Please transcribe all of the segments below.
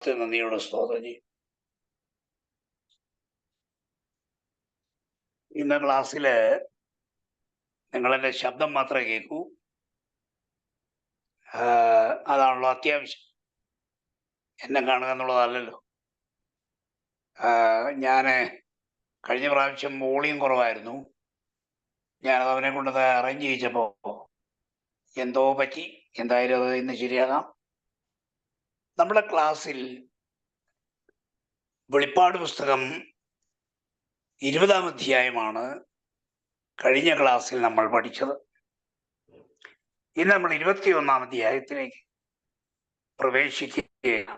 നന്ദിയോടെ സ്തോത്രം ചെയ്യും. ഇന്ന് ക്ലാസ്സില് നിങ്ങളെൻ്റെ ശബ്ദം മാത്രമേ കേൾക്കൂ. അതാണല്ലോ അത്യാവശ്യം. എന്നെ കാണുക എന്നുള്ളതല്ലല്ലോ. ഞാൻ കഴിഞ്ഞ പ്രാവശ്യം വോളിയം കുറവായിരുന്നു. ഞാനത് അവനെ കൊണ്ടത് അറേഞ്ച് ചെയ്യിച്ചപ്പോൾ എന്തോ പറ്റി. എന്തായാലും അത് ഇന്ന് ശരിയാകാം. നമ്മുടെ ക്ലാസ്സിൽ വെളിപ്പാട് പുസ്തകം 20-ാം അധ്യായമാണ് കഴിഞ്ഞ ക്ലാസ്സിൽ നമ്മൾ പഠിച്ചത്. ഇന്ന് നമ്മൾ 21-ാം അധ്യായത്തിലേക്ക് പ്രവേശിക്കുകയാണ്.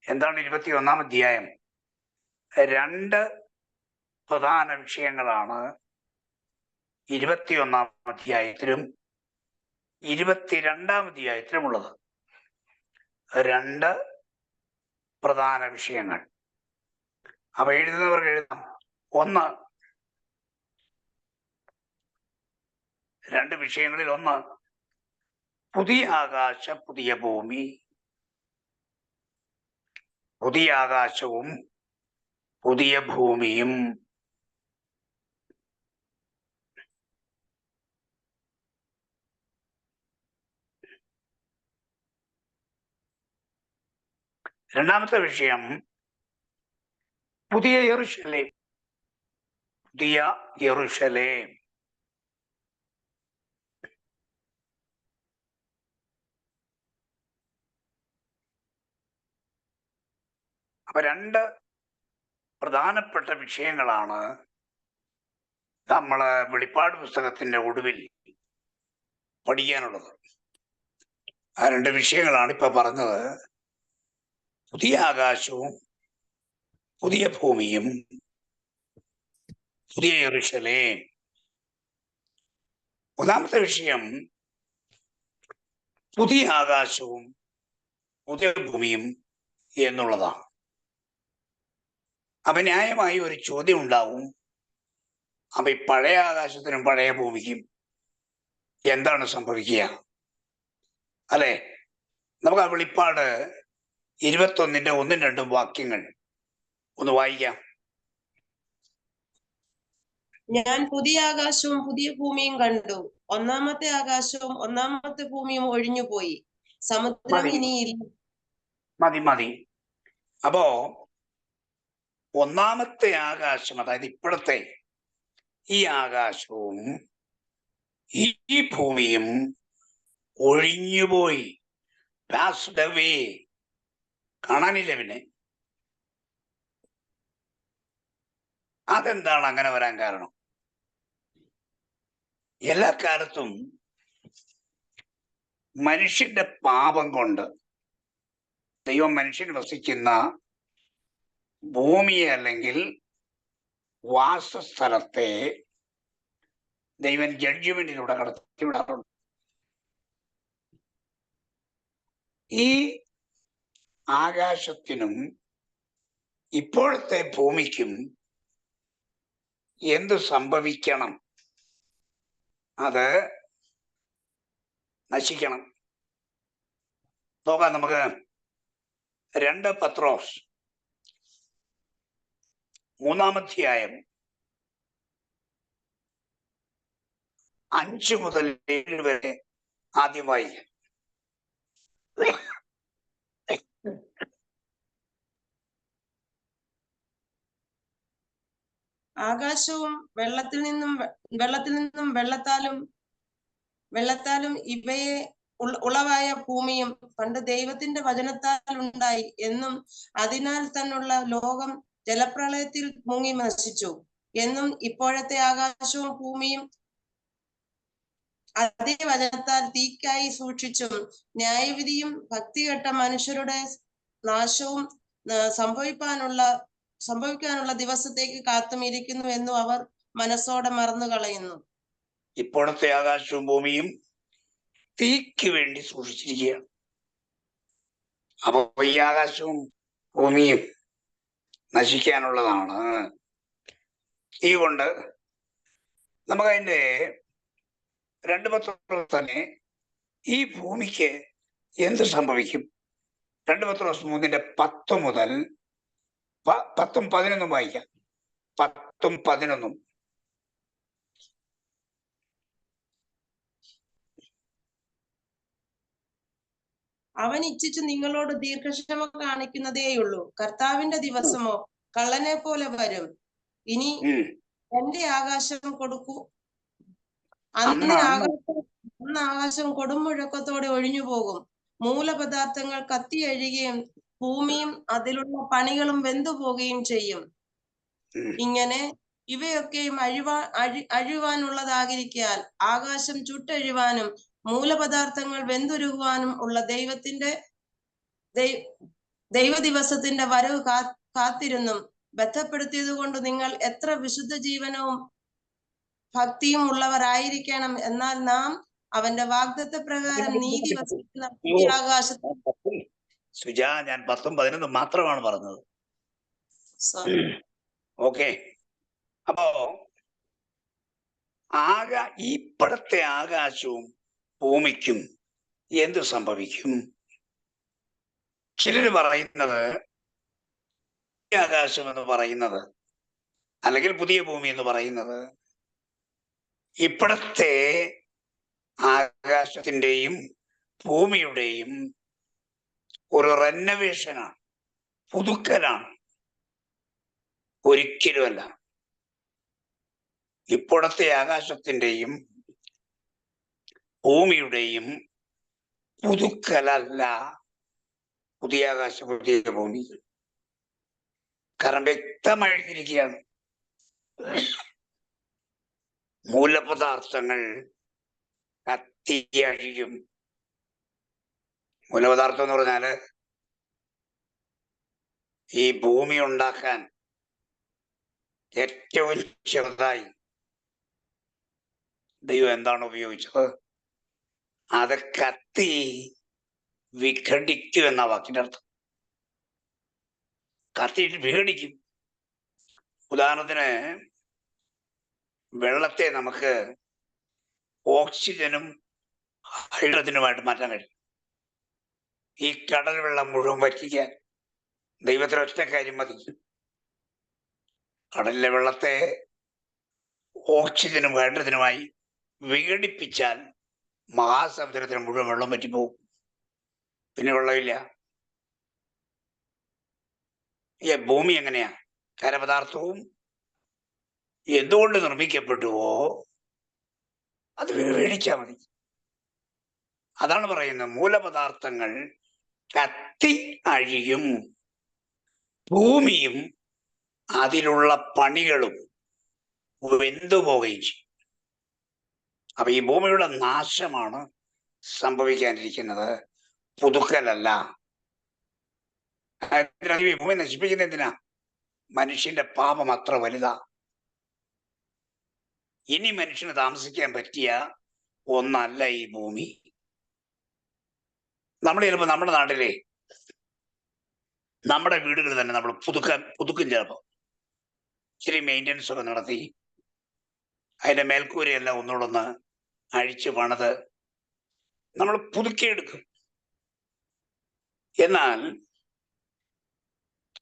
എന്താണ് 21-ാം അധ്യായം? 2 പ്രധാന വിഷയങ്ങളാണ് 21-ാം അധ്യായത്തിലും 22-ാം അധ്യായത്തിലുമുള്ളത്. 2 പ്രധാന വിഷയങ്ങൾ. അവ എഴുതുന്നവർക്ക് എഴുതാം. 2 വിഷയങ്ങളിൽ 1 പുതിയ ആകാശ പുതിയ ഭൂമി. പുതിയ ആകാശവും പുതിയ ഭൂമിയും. രണ്ടാമത്തെ വിഷയം പുതിയ യെരൂശലേം. പുതിയ യെരൂശലേം. അപ്പൊ 2 പ്രധാനപ്പെട്ട വിഷയങ്ങളാണ് നമ്മള് വെളിപ്പാട് പുസ്തകത്തിന്റെ ഒടുവിൽ പഠിക്കാനുള്ളത്. ആ 2 വിഷയങ്ങളാണ് ഇപ്പൊ പറഞ്ഞത്. പുതിയ ആകാശവും പുതിയ ഭൂമിയും പുതിയ യെരൂശലേം. ഒന്നാമത്തെ വിഷയം പുതിയ ആകാശവും പുതിയ ഭൂമിയും എന്നുള്ളതാണ്. അപ്പൊ ന്യായമായി ഒരു ചോദ്യം ഉണ്ടാവും. അപ്പൊ ഈ പഴയ ആകാശത്തിനും പഴയ ഭൂമിക്കും എന്താണ് സംഭവിക്കുക? അല്ലെ? നമുക്ക് ആ വെളിപ്പാട് 21-ന്റെ 1-ഉം 2-ഉം വാക്യങ്ങൾ ഒന്ന് വായിക്കാം. ഞാൻ പുതിയ ആകാശവും പുതിയ ഭൂമിയും കണ്ടു. ഒന്നാമത്തെ ആകാശവും ഒന്നാമത്തെ ഭൂമിയും ഒഴിഞ്ഞുപോയി, സമുദ്രം ഇനിയില്ല. മതി. അപ്പോ ഒന്നാമത്തെ ആകാശം, അതായത് ഇപ്പോഴത്തെ ഈ ആകാശവും ഈ ഭൂമിയും ഒഴിഞ്ഞുപോയി. Passed away. കാണാനില്ല പിന്നെ. അതെന്താണ് അങ്ങനെ വരാൻ കാരണം? എല്ലാ കാലത്തും മനുഷ്യന്റെ പാപം കൊണ്ട് ദൈവം മനുഷ്യൻ വസിക്കുന്ന ഭൂമിയെ അല്ലെങ്കിൽ വാസസ്ഥലത്തെ ദൈവം ജഡ്ജ്മെന്റിലൂടെ കടത്തിവിടാറുണ്ട്. ഈ ആകാശത്തിനും ഇപ്പോഴത്തെ ഭൂമിക്കും എന്ത് സംഭവിക്കണം? അത് നശിക്കണം. നോക്കാം നമുക്ക്. 2 പത്രോസ് 3-ാം അധ്യായം 5 മുതൽ 7 വരെ ആദ്യം വായിക്കാം. ആകാശവും വെള്ളത്തിൽ നിന്നും വെള്ളത്താലും ഇവയെ ഉളവായ ഭൂമിയും പണ്ട് ദൈവത്തിന്റെ വചനത്താൽ ഉണ്ടായി എന്നും അതിനാൽ തന്നുള്ള ലോകം ജലപ്രളയത്തിൽ മുങ്ങി നശിച്ചു എന്നും ഇപ്പോഴത്തെ ആകാശവും ഭൂമിയും അതേ വചനത്താൽ തീക്കായി സൂക്ഷിച്ചും ന്യായവിധിയും ഭക്തികെട്ട മനുഷ്യരുടെ നാശവും സംഭവിക്കാനുള്ള ദിവസത്തേക്ക് കാത്തുമിരിക്കുന്നു എന്നും അവർ മനസ്സോടെ മറന്നു കളയുന്നു. ഇപ്പോഴത്തെ ആകാശവും ഭൂമിയും തീക്ക് വേണ്ടി സൂക്ഷിച്ചിരിക്കുകയാണ്. അപ്പൊ ഈ ആകാശവും ഭൂമിയും നശിക്കാനുള്ളതാണ്. ഈ കൊണ്ട് നമുക്കതിൻ്റെ 2 പത്രം തന്നെ ഈ ഭൂമിക്ക് എന്ത് സംഭവിക്കും? 2 പത്രോസ് 3:10 മുതൽ 10ഉം 11ഉം വായിക്കാം. 10ഉം 11ഉം. അവൻ ഇച്ഛിച്ചു നിങ്ങളോട് ദീർഘക്ഷമ കാണിക്കുന്നതേയുള്ളൂ. കർത്താവിന്റെ ദിവസമോ കള്ളനെ പോലെ വരും. ഇനി എന്റെ ആകാശം കൊടുക്കൂ. അന്ന് ആകാശം കൊടുമുഴക്കത്തോടെ ഒഴിഞ്ഞു പോകും. മൂലപദാർത്ഥങ്ങൾ കത്തിയഴുകയും ഭൂമിയും അതിലുള്ള പണികളും വെന്തുപോകുകയും ചെയ്യും. ഇങ്ങനെ ഇവയൊക്കെയും അഴിവാനുള്ളതാകിരിക്കാൻ ആകാശം ചുട്ടഴിവാനും മൂലപദാർത്ഥങ്ങൾ വെന്തുരുകുവാനും ഉള്ള ദൈവ ദിവസത്തിന്റെ വരവ് കാത്തിരുന്നും ബന്ധപ്പെടുത്തിയത് കൊണ്ട് നിങ്ങൾ എത്ര വിശുദ്ധ ജീവനവും ഭക്തിയും ഉള്ളവരായിരിക്കണം. എന്നാൽ നാം അവന്റെ വാഗ്ദത്ത പ്രകാരം നീതി വസിക്കുന്ന ആകാശത്തിൽ. സുജാ, ഞാൻ 10ഉം 11ഉം മാത്രമാണ് പറഞ്ഞത്. ഓക്കെ. അപ്പോ ഇപ്പോഴത്തെ ആകാശവും ഭൂമിക്കും എന്ത് സംഭവിക്കും? ചിലര് പറയുന്നത് ആകാശം എന്ന് പറയുന്നത്, അല്ലെങ്കിൽ പുതിയ ഭൂമി എന്ന് പറയുന്നത്, ഇപ്പോഴത്തെ ആകാശത്തിന്റെയും ഭൂമിയുടെയും ഒരു റെനോവേഷനാണ്, പുതുക്കലാണ്. ഒരിക്കലുമല്ല. ഇപ്പോഴത്തെ ആകാശത്തിന്റെയും ഭൂമിയുടെയും പുതുക്കലല്ല പുതിയ ആകാശം പുതിയ ഭൂമി. കാരണം വ്യക്തമായിരിക്കുകയാണ്, മൂലപദാർത്ഥങ്ങൾ കത്തിയഴിയും. മൂലപദാർത്ഥം എന്ന് പറഞ്ഞാല് ഈ ഭൂമി ഉണ്ടാക്കാൻ ഏറ്റവും ചെറുതായി ദൈവം എന്താണ് ഉപയോഗിച്ചത്? അത് കത്തി വിഘടിക്കും എന്ന വാക്കിന്റെ അർത്ഥം. കത്തിയിട്ട് വിഘടിക്കും. ഉദാഹരണത്തിന്, വെള്ളത്തെ നമുക്ക് ഓക്സിജനും ഹൈഡ്രജനുമായിട്ട് മാറ്റാൻ കഴിയും. ഈ കടൽ വെള്ളം മുഴുവൻ വറ്റിക്കാൻ ദൈവത്തിന് ഒറ്റ കാര്യം മതി. കടലിലെ വെള്ളത്തെ ഓക്സിജനും ഹൈഡ്രജനുമായി വിഘടിപ്പിച്ചാൽ മഹാസമുദ്രത്തിന് മുഴുവൻ വെള്ളം പറ്റിപ്പോകും. പിന്നെ വെള്ളമില്ല. ഭൂമി എങ്ങനെയാ? ഖരപദാർത്ഥവും എന്തുകൊണ്ട് നിർമ്മിക്കപ്പെട്ടുവോ അത് വിഘടിച്ചാൽ മതി. അതാണ് പറയുന്നത്, മൂലപദാർത്ഥങ്ങൾ കത്തി അഴിയും, ഭൂമിയും അതിലുള്ള പണികളും വെന്തുപോവുകയും ചെയ്യും. അപ്പൊ ഈ ഭൂമിയുടെ നാശമാണ് സംഭവിക്കാനിരിക്കുന്നത്, പുതുക്കലല്ല. ഭൂമി നശിപ്പിക്കുന്ന എന്തിനാ? മനുഷ്യന്റെ പാപം അത്ര വലുതാ. ഇനി മനുഷ്യന് താമസിക്കാൻ പറ്റിയ ഒന്നല്ല ഈ ഭൂമി. നമ്മൾ ചിലപ്പോൾ നമ്മുടെ നാട്ടിലെ നമ്മുടെ വീടുകൾ തന്നെ നമ്മൾ പുതുക്കും. ചിലപ്പോൾ ഇച്ചിരി മെയിൻ്റനൻസ് ഒക്കെ നടത്തി അതിന്റെ മേൽക്കൂരയെല്ലാം ഒന്നുകൂടൊന്ന് അഴിച്ച് പണിത് നമ്മൾ പുതുക്കിയെടുക്കും. എന്നാൽ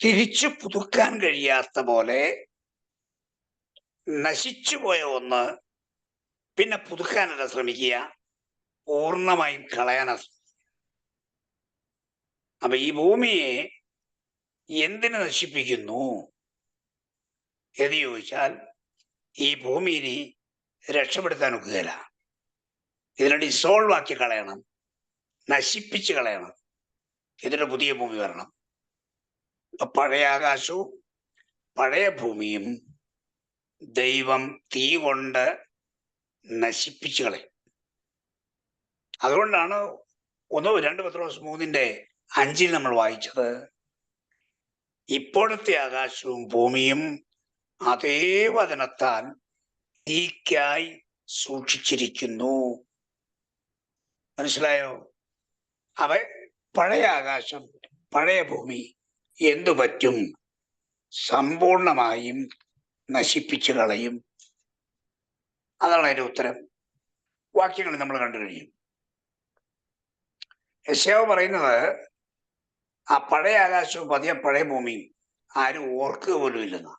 തിരിച്ചു പുതുക്കാൻ കഴിയാത്ത പോലെ നശിച്ചു പോയ ഒന്ന് പിന്നെ പുതുക്കാനല്ല ശ്രമിക്കുക, പൂർണ്ണമായും കളയാനാ. അപ്പൊ ഈ ഭൂമിയെ എന്തിനു നശിപ്പിക്കുന്നു എന്ന് ചോദിച്ചാൽ, ഈ ഭൂമിയെ രക്ഷപ്പെടുത്താൻ ഒക്കുകയില്ല. ഇതിനെ ഡിസോൾവ് ആക്കി കളയണം, നശിപ്പിച്ച് കളയണം. ഇതിന് പുതിയ ഭൂമി വരണം. പഴയ ആകാശവും പഴയ ഭൂമിയും ദൈവം തീ കൊണ്ട് നശിപ്പിച്ചു കളയും. അതുകൊണ്ടാണ് 2 പത്രോസ് 3:5 നമ്മൾ വായിച്ചത്, ഇപ്പോഴത്തെ ആകാശവും ഭൂമിയും അതേ വചനത്താൽ തീക്കായി സൂക്ഷിച്ചിരിക്കുന്നു. മനസ്സിലായോ? പഴയ ആകാശം പഴയ ഭൂമി എന്തു പറ്റും? സമ്പൂർണമായും നശിപ്പിച്ചു കളയും. അതാണ് അതിന്റെ ഉത്തരം. വാക്യങ്ങൾ നമ്മൾ കണ്ടു കഴിയും. യെശയ്യാവ് പറയുന്നത്, ആ പഴയ ആകാശവും പഴയ ഭൂമിയും ആരും ഓർക്കുക പോലും ഇല്ലെന്ന.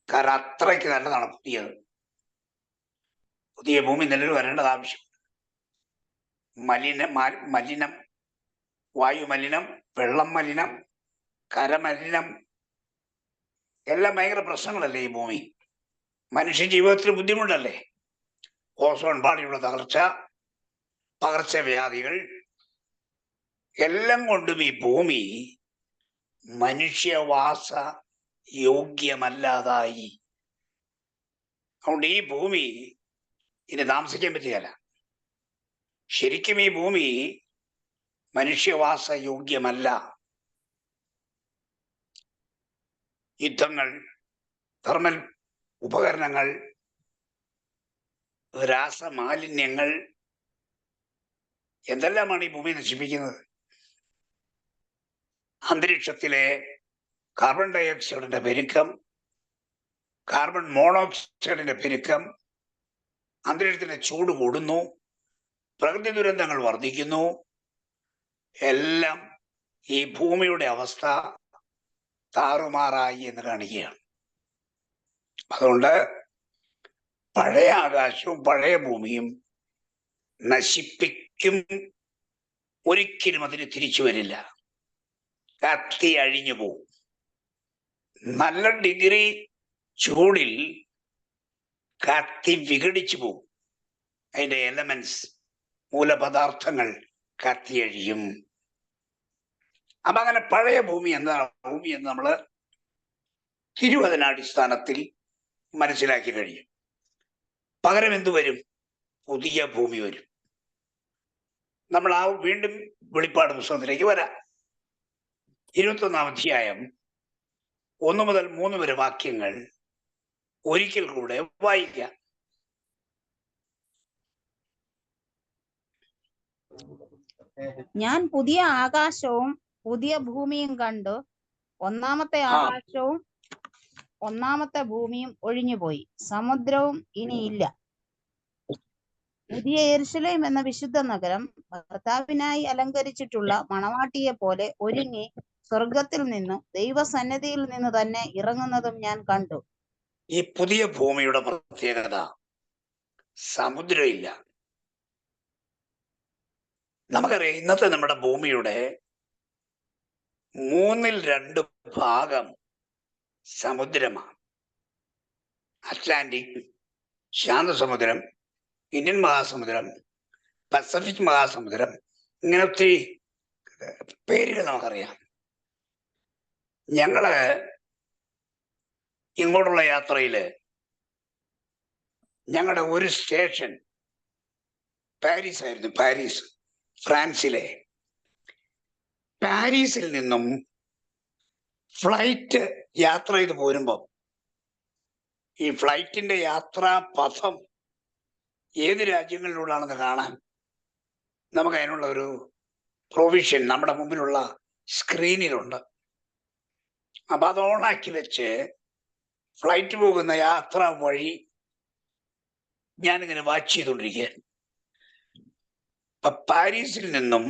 കാരണം അത്രയ്ക്ക് നല്ലതാണ് പുതിയത്. പുതിയ ഭൂമി നിലവിൽ വരേണ്ടത് ആവശ്യം. മലിനം, വായുമലിനം, വെള്ളം മലിനം, കരമലിനം, എല്ലാം ഭയങ്കര പ്രശ്നങ്ങളല്ലേ ഈ ഭൂമി. മനുഷ്യ ജീവിതത്തിൽ ബുദ്ധിമുട്ടല്ലേ. ഓസോൺ പാളിയുടെ തകർച്ച, പകർച്ചവ്യാധികൾ, എല്ലാം കൊണ്ടും ഈ ഭൂമി മനുഷ്യവാസ യോഗ്യമല്ലാതായി. അതുകൊണ്ട് ഈ ഭൂമി ഇനി താമസിക്കാൻ പറ്റുകയില്ല. ശരിക്കും ഈ ഭൂമി മനുഷ്യവാസ യോഗ്യമല്ല. യുദ്ധങ്ങൾ, തെർമൽ ഉപകരണങ്ങൾ, രാസമാലിന്യങ്ങൾ, എന്തെല്ലാമാണ് ഈ ഭൂമി നശിപ്പിക്കുന്നത്. അന്തരീക്ഷത്തിലെ കാർബൺ ഡൈ ഓക്സൈഡിന്റെ പെരുക്കം, കാർബൺ മോണോക്സൈഡിന്റെ പെരുക്കം, അന്തരീക്ഷത്തിന്റെ ചൂട് കൂടുന്നു, പ്രകൃതി ദുരന്തങ്ങൾ വർദ്ധിക്കുന്നു. എല്ലാം ഈ ഭൂമിയുടെ അവസ്ഥ താറുമാറായി എന്ന് കാണിക്കുകയാണ്. അതുകൊണ്ട് പഴയ ആകാശവും പഴയ ഭൂമിയും നശിപ്പിക്കും. ഒരിക്കലും അതിന് തിരിച്ചു വരില്ല. കത്തി അഴിഞ്ഞു പോവും. നല്ല ഡിഗ്രി ചൂടിൽ കത്തി വിഘടിച്ചു പോവും. അതിന്റെ എലമെന്റ്സ്, മൂലപദാർത്ഥങ്ങൾ കത്തിയഴിയും. അപ്പൊ അങ്ങനെ പഴയ ഭൂമി എന്താണ് ഭൂമി എന്ന് നമ്മൾ തിരുവചനാടിസ്ഥാനത്തിൽ മനസ്സിലാക്കി കഴിയും. പകരം എന്തു വരും? പുതിയ ഭൂമി വരും. നമ്മൾ വീണ്ടും വെളിപ്പാട് പുസ്തകത്തിലേക്ക് വരാം. 21-ാം അധ്യായം 1 മുതൽ 3 വരെ വാക്യങ്ങൾ ഒരിക്കൽ കൂടെ വായിക്കാം. ഞാൻ പുതിയ ആകാശവും പുതിയ ഭൂമിയും കണ്ടു. ഒന്നാമത്തെ ആകാശവും ഒന്നാമത്തെ ഭൂമിയും ഒഴിഞ്ഞുപോയി, സമുദ്രവും ഇനിയില്ല. പുതിയ യെരൂശലേം എന്ന വിശുദ്ധ നഗരം ഭർത്താവിനായി അലങ്കരിച്ചിട്ടുള്ള മണവാട്ടിയെ പോലെ ഒരുങ്ങി സ്വർഗത്തിൽ നിന്നും ദൈവസന്നിധിയിൽ നിന്ന് തന്നെ ഇറങ്ങുന്നതും ഞാൻ കണ്ടു. ഈ പുതിയ ഭൂമിയുടെ പ്രത്യേകത സമുദ്രമില്ല. നമുക്കറിയാം, ഇന്നത്തെ നമ്മുടെ ഭൂമിയുടെ 2/3 ഭാഗം സമുദ്രമാണ്. അറ്റ്ലാന്റിക്, ശാന്തസമുദ്രം, ഇന്ത്യൻ മഹാസമുദ്രം, പസഫിക് മഹാസമുദ്രം, ഇങ്ങനെ ഒത്തിരി പേരുകൾ നമുക്കറിയാം. ഞങ്ങള് ഇങ്ങോട്ടുള്ള യാത്രയില് ഞങ്ങളുടെ ഒരു സ്റ്റേഷൻ പാരീസ് ആയിരുന്നു. പാരീസ്, ഫ്രാൻസിലെ. പാരീസിൽ നിന്നും ഫ്ലൈറ്റ് യാത്ര ചെയ്ത് പോരുമ്പം ഈ ഫ്ലൈറ്റിന്റെ യാത്രാ പഥം ഏത് രാജ്യങ്ങളിലൂടെയാണെന്ന് കാണാൻ നമുക്ക് അതിനുള്ള ഒരു പ്രൊവിഷൻ നമ്മുടെ മുമ്പിലുള്ള സ്ക്രീനിലുണ്ട്. അപ്പൊ അത് ഓണാക്കി വെച്ച് ഫ്ലൈറ്റ് പോകുന്ന യാത്ര വഴി ഞാനിങ്ങനെ വാച്ച് ചെയ്തുകൊണ്ടിരിക്കുക. അപ്പൊ പാരീസിൽ നിന്നും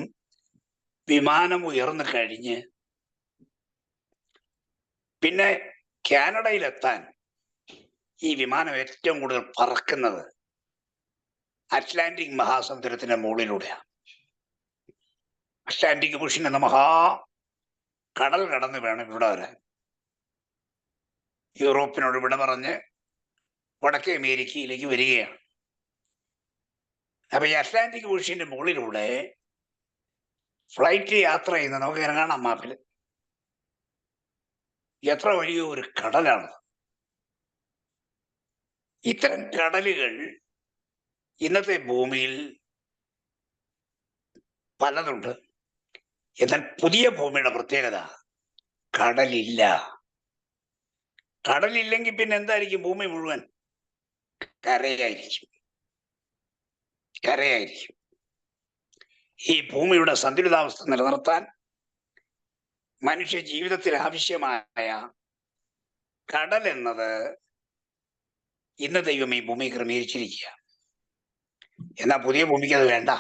വിമാനം ഉയർന്നു കഴിഞ്ഞ് പിന്നെ കാനഡയിലെത്താൻ ഈ വിമാനം ഏറ്റവും കൂടുതൽ പറക്കുന്നത് അറ്റ്ലാന്റിക് മഹാസമുദ്രത്തിന്റെ മുകളിലൂടെയാണ്. അറ്റ്ലാന്റിക് ഓഷ്യൻ എന്ന കടൽ കടന്ന് വേണം ഇവിടെ വരാൻ. യൂറോപ്പിനോട് വിട പറഞ്ഞ് വടക്കേ അമേരിക്കയിലേക്ക് വരികയാണ്. അപ്പൊ ഈ അറ്റ്ലാന്റിക് ഓഷ്യന്റെ മുകളിലൂടെ ഫ്ലൈറ്റ് യാത്ര ചെയ്യുന്നത് നമുക്ക് കാണാം മാപ്പിൽ. എത്ര വലിയ ഒരു കടലാണ്. ഇത്തരം കടലുകൾ ഇന്നത്തെ ഭൂമിയിൽ പലതുണ്ട്. എന്നാൽ പുതിയ ഭൂമിയുടെ പ്രത്യേകത കടലില്ല. കടലില്ലെങ്കിൽ പിന്നെ എന്തായിരിക്കും? ഭൂമി മുഴുവൻ കരയായിരിക്കും. ഈ ഭൂമിയുടെ സന്തുലിതാവസ്ഥ നിലനിർത്താൻ മനുഷ്യ ജീവിതത്തിൽ ആവശ്യമായ കടൽ എന്നത് ഇന്ന് ദൈവം ഈ ഭൂമി ക്രമീകരിച്ചിരിക്കുക. എന്നാൽ പുതിയ ഭൂമിക്ക് അത് വേണ്ട.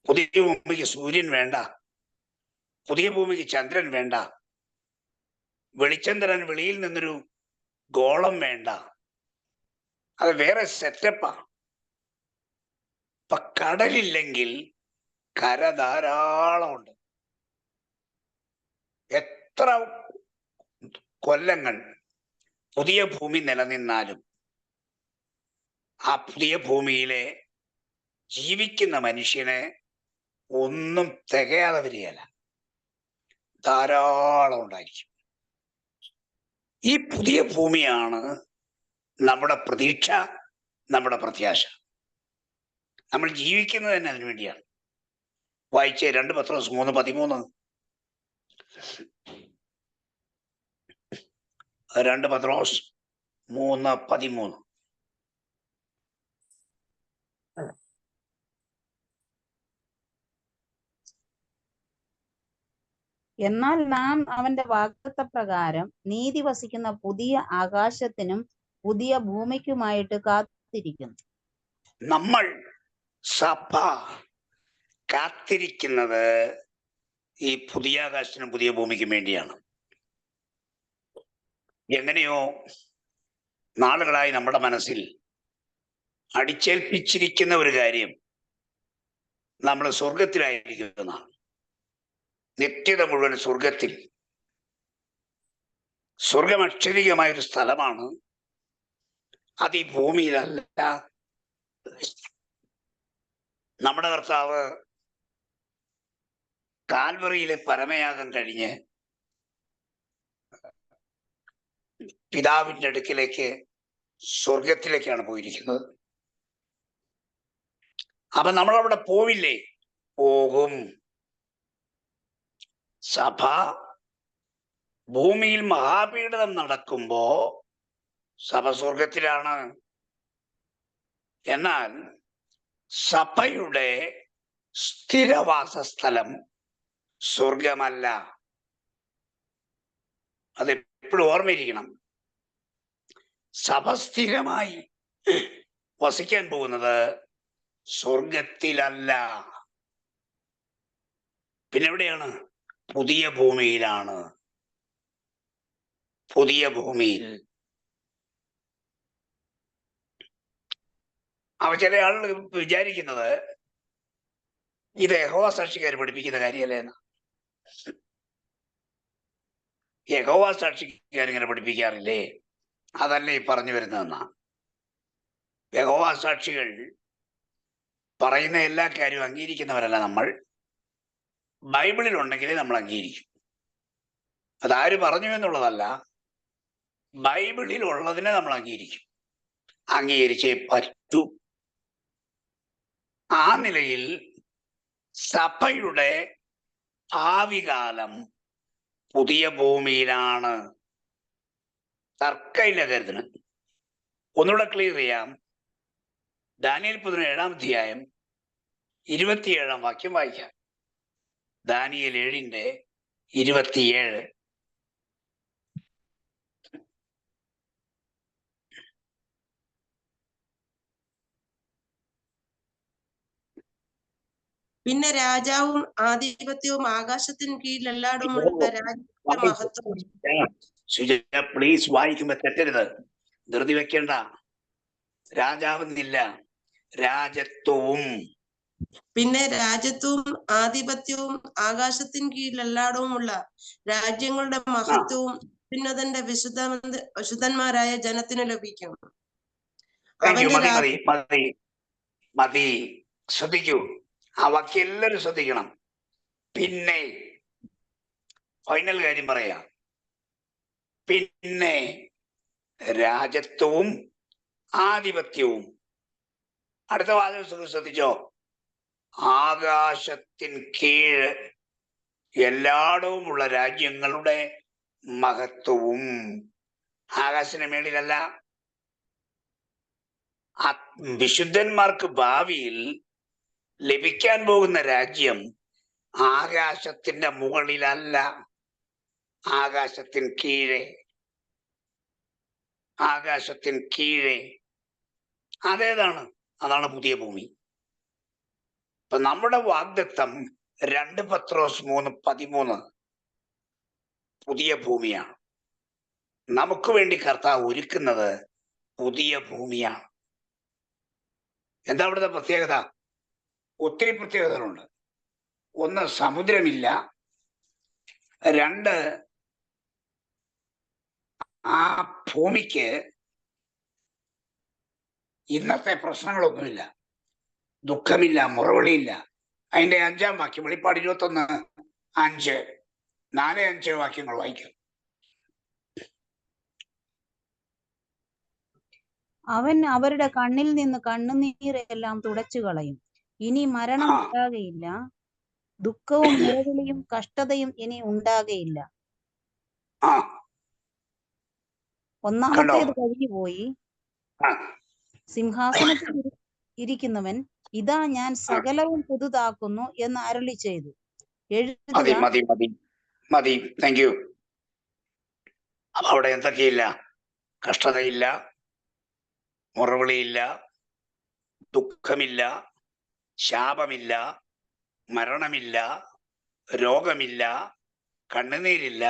പുതിയ ഭൂമിക്ക് സൂര്യൻ വേണ്ട, പുതിയ ഭൂമിക്ക് ചന്ദ്രൻ വേണ്ട, വെളിച്ചം തരാൻ വെളിയിൽ നിന്നൊരു ഗോളം വേണ്ട, അത് വേറെ സെറ്റപ്പാ. ഇപ്പൊ കടലില്ലെങ്കിൽ കര ധാരാളമുണ്ട്. എത്ര കൊല്ലങ്ങൾ പുതിയ ഭൂമി നിലനിന്നാലും ആ പുതിയ ഭൂമിയിലെ ജീവിക്കുന്ന മനുഷ്യന് ഒന്നും തികയാതെ വരികയല്ല, ധാരാളം ഉണ്ടായിരിക്കും. ഈ പുതിയ ഭൂമിയാണ് നമ്മുടെ പ്രതീക്ഷ, നമ്മുടെ പ്രത്യാശ. നമ്മൾ ജീവിക്കുന്നത് തന്നെ അതിനു വേണ്ടിയാണ്. വായിച്ചേ 2 പത്രോസ് 3:13. 2 പത്രോസ് 3:13. എന്നാൽ നാം അവന്റെ വാഗ്ദത്ത പ്രകാരം നീതി വസിക്കുന്ന പുതിയ ആകാശത്തിനും പുതിയ ഭൂമിക്കുമായിട്ട് കാത്തിരിക്കുന്നു. നമ്മൾ സഭ കാത്തിരിക്കുന്നത് ഈ പുതിയ ആകാശത്തിനും പുതിയ ഭൂമിക്കും വേണ്ടിയാണ്. എങ്ങനെയോ നാളുകളായി നമ്മുടെ മനസ്സിൽ അടിച്ചേൽപ്പിച്ചിരിക്കുന്ന ഒരു കാര്യം നമ്മൾ സ്വർഗത്തിലായിരിക്കുന്നതാണ്. നിത്യത മുഴുവൻ സ്വർഗത്തിൽ. സ്വർഗം അക്ഷരികമായൊരു സ്ഥലമാണ്, അത് ഈ ഭൂമിയിലല്ല. നമ്മുടെ കർത്താവ് കാൽവറിയിലെ പരമയാഗം കഴിഞ്ഞ് പിതാവിന്റെ അടുക്കിലേക്ക് സ്വർഗത്തിലേക്കാണ് പോയിരിക്കുന്നത്. അപ്പൊ നമ്മളവിടെ പോവില്ലേ? പോകും. സഭ ഭൂമിയിൽ മഹാപീഡനം നടക്കുമ്പോ സഭ സ്വർഗത്തിലാണ്. എന്നാൽ സഭയുടെ സ്ഥിരവാസസ്ഥലം സ്വർഗമല്ല. അതെപ്പോഴും ഓർമ്മയിരിക്കണം. സഭ സ്ഥിരമായി വസിക്കാൻ പോകുന്നത് സ്വർഗത്തിലല്ല. പിന്നെ എവിടെയാണ്? പുതിയ ഭൂമിയിലാണ്. പുതിയ ഭൂമിയിൽ. അവ ചില ആളുകൾ വിചാരിക്കുന്നത് ഇത് യഹോവ സാക്ഷിക്കാർ പഠിപ്പിക്കുന്ന കാര്യമല്ലേന്ന്. യഹോവ സാക്ഷിക്കാർ ഇങ്ങനെ പഠിപ്പിക്കാറില്ലേ? അതല്ലേ ഈ പറഞ്ഞു വരുന്നതെന്നാ. യഹോവ സാക്ഷികൾ പറയുന്ന എല്ലാ കാര്യവും അംഗീകരിക്കുന്നവരല്ല നമ്മൾ. ബൈബിളിൽ ഉണ്ടെങ്കിലേ നമ്മൾ അംഗീകരിക്കും. അതാര് പറഞ്ഞു എന്നുള്ളതല്ല, ബൈബിളിൽ ഉള്ളതിനെ നമ്മൾ അംഗീകരിക്കും. അംഗീകരിച്ചേ പറ്റൂ. ആ നിലയിൽ സഭയുടെ ഭാവികാലം പുതിയ ഭൂമിയിലാണ്. തർക്കമില്ല കരുതണം. ഒന്നുകൂടെ ക്ലിയർ ചെയ്യാം. ദാനിയേൽ 17 27 വാക്യം വായിക്കാം. ദാനിയേൽ 7:27. പിന്നെ രാജാവും ആധിപത്യവും ആകാശത്തിന് കീഴിൽ എല്ലായിടമുള്ള രാജ്യത്തിന്റെ മഹത്വവും. പ്ലീസ് വായിക്കുമ്പോ തെറ്റരുത്, ധൃതി വെക്കേണ്ട. രാജാവെന്നില്ല, രാജത്വവും. പിന്നെ രാജ്യത്വവും ആധിപത്യവും ആകാശത്തിന് കീഴിൽ എല്ലായിടവുമുള്ള രാജ്യങ്ങളുടെ മഹത്വവും ഉന്നതന്റെ വിശുദ്ധന്മാരായ ജനത്തിന് ലഭിക്കും. മതി. ശ്രദ്ധിക്കൂ, ആ വാക്യം എല്ലാവരും ശ്രദ്ധിക്കണം. പിന്നെ ഫൈനൽ കാര്യം പറയാം. പിന്നെ രാജത്വവും ആധിപത്യവും. അടുത്ത വാചകം ശ്രദ്ധിച്ചോ. ആകാശത്തിൻ കീഴ് എല്ലായിടവുമുള്ള രാജ്യങ്ങളുടെ മഹത്വവും. ആകാശത്തിന് മേളിലല്ല. വിശുദ്ധന്മാർക്ക് ഭാവിയിൽ ലഭിക്കാൻ പോകുന്ന രാജ്യം ആകാശത്തിന്റെ മുകളിലല്ല, ആകാശത്തിന് കീഴെ. ആകാശത്തിന് കീഴെ. അതേതാണ്? അതാണ് പുതിയ ഭൂമി. ഇപ്പൊ നമ്മുടെ വാഗ്ദത്തം 2 പത്രോസ് 3:13 പുതിയ ഭൂമിയാണ്. നമുക്ക് വേണ്ടി കർത്താവ് ഒരുക്കുന്നത് പുതിയ ഭൂമിയാണ്. എന്താ അവിടുത്തെ പ്രത്യേകത? ഒത്തിരി പ്രത്യേകതകളുണ്ട്. ഒന്ന്, സമുദ്രമില്ല. 2, ആ ഭൂമിക്ക് ഇന്നത്തെ പ്രശ്നങ്ങളൊന്നുമില്ല, ദുഃഖമില്ല, മുറവിളിയില്ല. അതിന്റെ 5-ാം വാക്യം, വെളിപ്പാട് 21:5, 4-5 വാക്യങ്ങൾ വായിക്കും. അവൻ അവരുടെ കണ്ണിൽ നിന്ന് കണ്ണുനീരെല്ലാം തുടച്ചു കളയും. ഇനി മരണം ഉണ്ടാകയില്ല, ദുഃഖവും മുറവിളിയും കഷ്ടതയും ഇനി ഉണ്ടാകയില്ല. ഒന്നാമത്തേത് കഴിഞ്ഞുപോയി. സിംഹാസനത്തിൽ ഇരിക്കുന്നവൻ ഇതാ ഞാൻ സകലവും പുതുതാക്കുന്നു എന്ന് അരുളി ചെയ്തു. മതി. Thank you. അപ്പൊ അവിടെ എന്തൊക്കെയില്ല? കഷ്ടതയില്ല, മുറവിളിയില്ല, ദുഃഖമില്ല, ശാപമില്ല, മരണമില്ല, രോഗമില്ല, കണ്ണുനീരില്ല.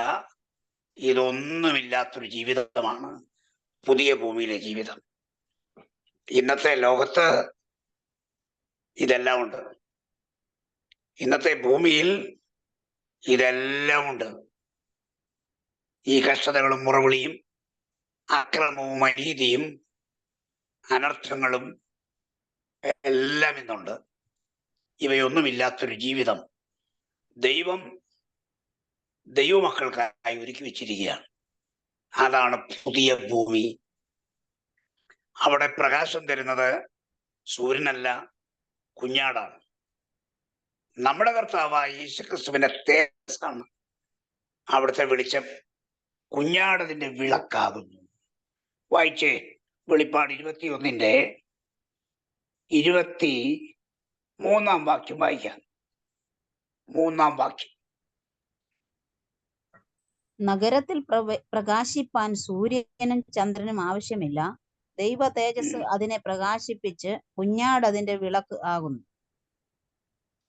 ഇതൊന്നുമില്ലാത്തൊരു ജീവിതമാണ് പുതിയ ഭൂമിയിലെ ജീവിതം. ഇന്നത്തെ ലോകത്ത് ഇതെല്ലാം ഉണ്ട്. ഇന്നത്തെ ഭൂമിയിൽ ഇതെല്ലാം ഉണ്ട്. ഈ കഷ്ടതകളും മുറവിളിയും അക്രമവും അനീതിയും അനർത്ഥങ്ങളും എല്ലാം ഇന്നുണ്ട്. ഇവയൊന്നുമില്ലാത്തൊരു ജീവിതം ദൈവം ദൈവമക്കൾക്കായി ഒരുക്കി വെച്ചിരിക്കുകയാണ്. അതാണ് പുതിയ ഭൂമി. അവിടെ പ്രകാശം തരുന്നത് സൂര്യനല്ല, കുഞ്ഞാടാണ്. നമ്മുടെ കർത്താവായ യേശുക്രിസ്തുവിന്റെ തേജസ്സാണ് അവിടുത്തെ വെളിച്ചം. കുഞ്ഞാടതിന്റെ വിളക്കാകുന്നു. വായിച്ചേ, വെളിപ്പാട് 21:23 വാക്യം വായിക്കാം. 3-ാം വാക്യം. നഗരത്തിൽ പ്രകാശിപ്പാൻ സൂര്യനും ചന്ദ്രനും ആവശ്യമില്ല. ദൈവ തേജസ് അതിനെ പ്രകാശിപ്പിച്ച് കുഞ്ഞാട് അതിന്റെ വിളക്ക് ആകുന്നു.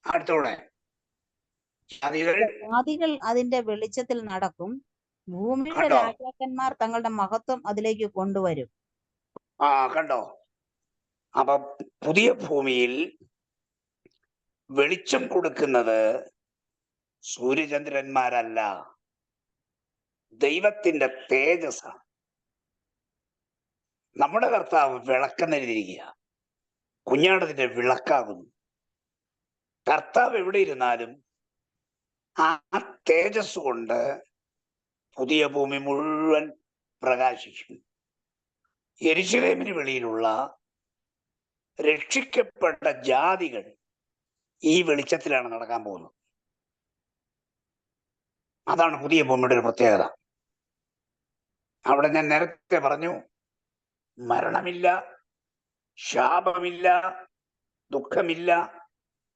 അടുത്തോടെ, ജാതികൾ അതിന്റെ വെളിച്ചത്തിൽ നടക്കും. ഭൂമിയുടെ രാജാക്കന്മാർ തങ്ങളുടെ മഹത്വം അതിലേക്ക് കൊണ്ടുവരും. കണ്ടോ? അപ്പൊ പുതിയ ഭൂമിയിൽ വെളിച്ചം കൊടുക്കുന്നത് സൂര്യചന്ദ്രന്മാരല്ല, ദൈവത്തിന്റെ തേജസ്സാണ്. നമ്മുടെ കർത്താവ് വിളക്കെന്നിരിക്കുക, കുഞ്ഞാടതിന്റെ വിളക്കാകുന്നു. കർത്താവ് എവിടെ ഇരുന്നാലും ആ തേജസ് കൊണ്ട് പുതിയ ഭൂമി മുഴുവൻ പ്രകാശിക്കും. യെരൂശലേമിന് വെളിയിലുള്ള രക്ഷിക്കപ്പെട്ട ജാതികൾ ഈ വെളിച്ചത്തിലാണ് നടക്കാൻ പോകുന്നത്. അതാണ് പുതിയ ഭൂമിയുടെ ഒരു പ്രത്യേകത. അവിടെ ഞാൻ നേരത്തെ പറഞ്ഞു, മരണമില്ല, ശാപമില്ല, ദുഃഖമില്ല,